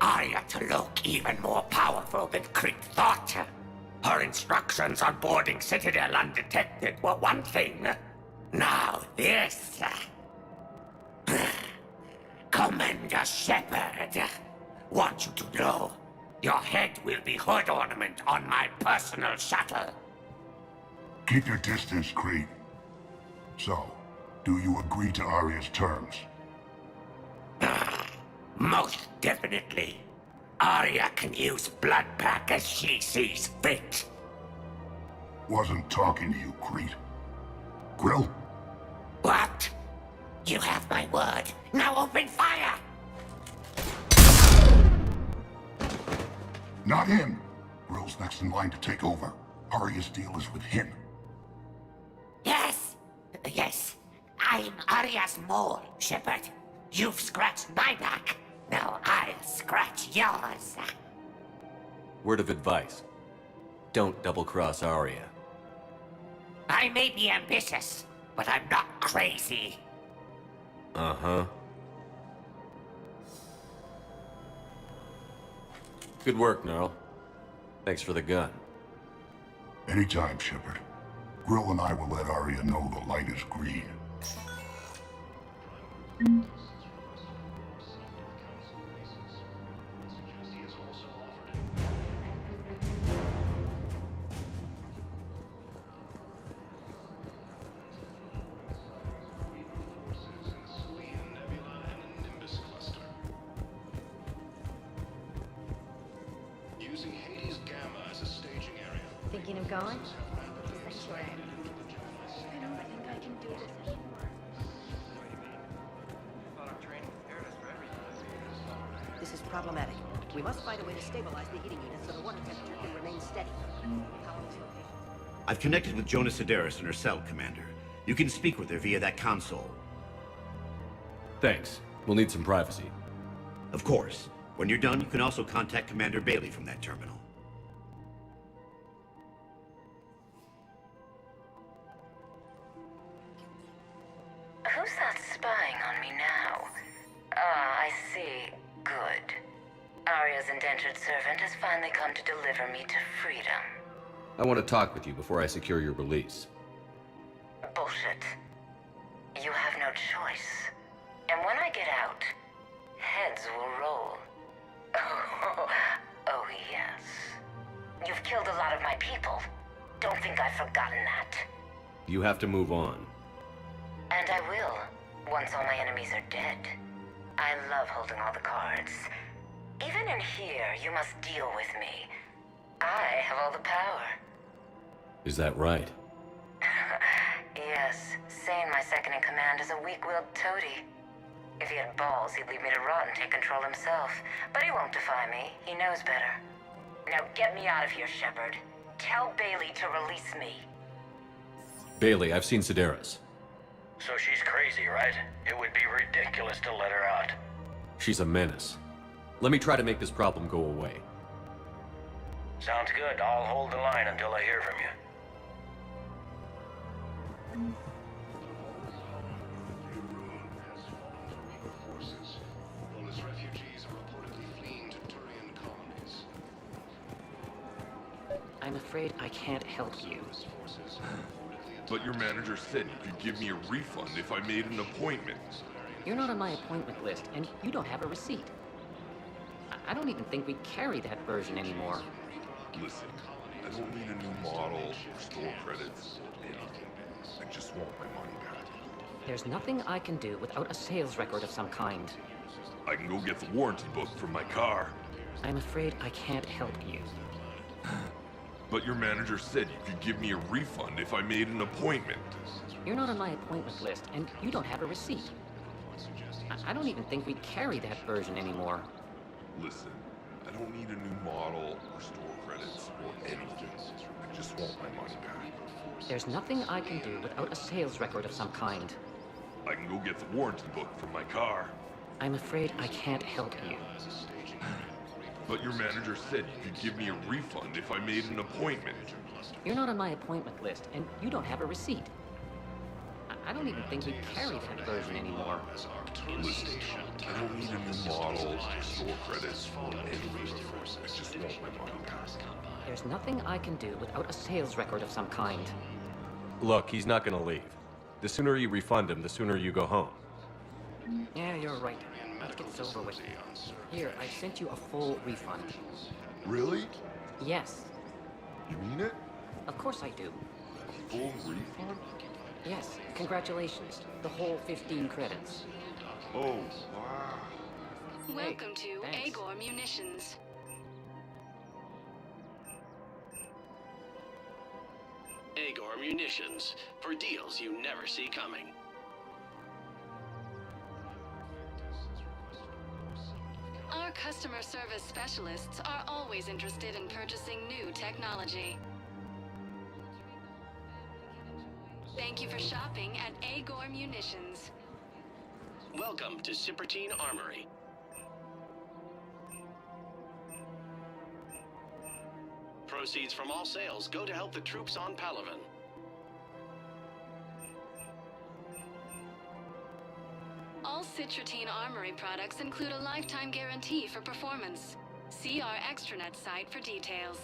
Arya to look even more powerful than Crete thought. Her instructions on boarding Citadel undetected were one thing. Now this... Commander Shepard, want you to know, your head will be hood ornament on my personal shuttle. Keep your distance, Crete. So, do you agree to Arya's terms? Most definitely. Arya can use Bloodpack as she sees fit. Wasn't talking to you, Crete. Grill? What? You have my word. Now open fire! Not him. Grill's next in line to take over. Arya's deal is with him. Yes. Yes. I'm Arya's mole, Shepard. You've scratched my back. Now I'll scratch yours. Word of advice. Don't double-cross Arya. I may be ambitious, but I'm not crazy. Uh-huh. Good work, Gnarl. Thanks for the gun. Anytime, Shepard. Grill and I will let Arya know the light is green. Thinking of going? Sure. I don't think I can do this anymore. This is problematic. We must find a way to stabilize the heating unit so the water temperature can remain steady. I've connected with Jonas Sedaris in her cell, Commander. You can speak with her via that console. Thanks. We'll need some privacy. Of course. When you're done, you can also contact Commander Bailey from that terminal. Who's that spying on me now? Ah, I see. Good. Arya's indentured servant has finally come to deliver me to freedom. I want to talk with you before I secure your release. Bullshit. You have no choice. And when I get out, heads will roll. Oh, yes. You've killed a lot of my people. Don't think I've forgotten that. You have to move on. And I will, once all my enemies are dead. I love holding all the cards. Even in here, you must deal with me. I have all the power. Is that right? Yes, Sane, my second in command, is a weak-willed toady. If he had balls, he'd leave me to rot and take control himself. But he won't defy me. He knows better. Now get me out of here, Shepard. Tell Bailey to release me. Bailey, I've seen Sedaris. So she's crazy, right? It would be ridiculous to let her out. She's a menace. Let me try to make this problem go away. Sounds good. I'll hold the line until I hear from you. I'm afraid I can't help you. But your manager said you could give me a refund if I made an appointment. You're not on my appointment list, and you don't have a receipt. I don't even think we carry that version anymore. Listen, I don't need a new model or store credits or anything. I just want my money back. There's nothing I can do without a sales record of some kind. I can go get the warranty book from my car. I'm afraid I can't help you. But your manager said you could give me a refund if I made an appointment. You're not on my appointment list, and you don't have a receipt. I don't even think we carry that version anymore. Listen, I don't need a new model or store credits or anything. I just want my money back. There's nothing I can do without a sales record of some kind. I can go get the warranty book from my car. I'm afraid I can't help you. But your manager said you could give me a refund if I made an appointment. You're not on my appointment list, and you don't have a receipt. I don't even think we carry that version anymore. Listen, I don't need a new model or store credits or anything. I just want my money back. There's nothing I can do without a sales record of some kind. Look, he's not gonna leave. The sooner you refund him, the sooner you go home. Yeah, you're right. Let's get this over with. Here, I sent you a full refund. Really? Yes. You mean it? Of course I do. A full refund? Yes, congratulations. The whole 15 credits. Oh, wow. Welcome to thanks. Agor Munitions. Agor Munitions, for deals you never see coming. Our customer service specialists are always interested in purchasing new technology. Thank you for shopping at Agor Munitions. Welcome to Cypertine Armory. Proceeds from all sales go to help the troops on Palaven. All Cypertine Armory products include a lifetime guarantee for performance. See our extranet site for details.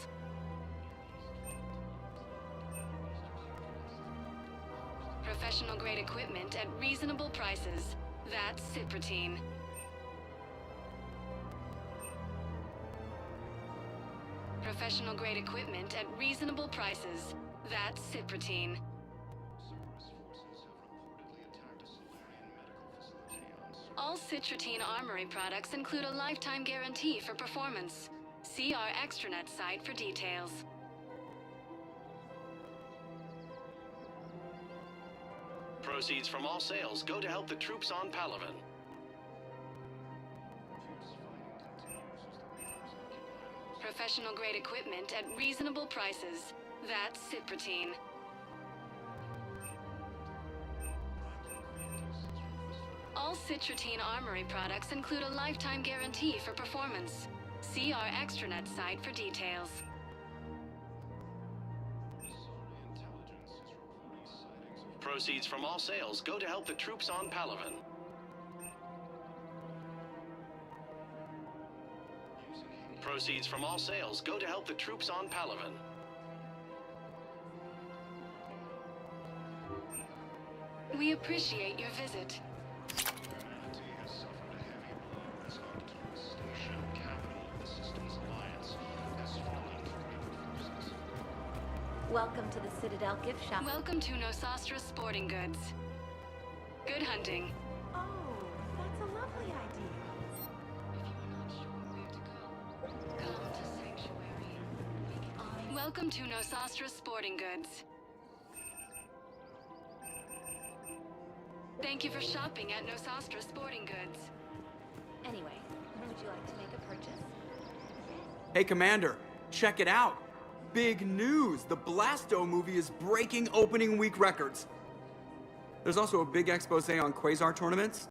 Professional grade equipment at reasonable prices. That's Cypertine. Professional grade equipment at reasonable prices. That's Cypertine. All Cypertine Armory products include a lifetime guarantee for performance. See our extranet site for details. Proceeds from all sales go to help the troops on Palaven. Professional grade equipment at reasonable prices. That's Cypertine. All Cypertine Armory products include a lifetime guarantee for performance. See our extranet site for details. Proceeds from all sales go to help the troops on Palaven. Proceeds from all sales go to help the troops on Palaven. We appreciate your visit. Welcome to the Citadel gift shop. Welcome to Nosastra Sporting Goods. Good hunting. Oh, that's a lovely idea. Welcome to Nosastra Sporting Goods. Thank you for shopping at Nosastra Sporting Goods. Anyway, would you like to make a purchase? Hey, Commander, check it out. Big news! The Blasto movie is breaking opening week records. There's also a big expose on Quasar tournaments.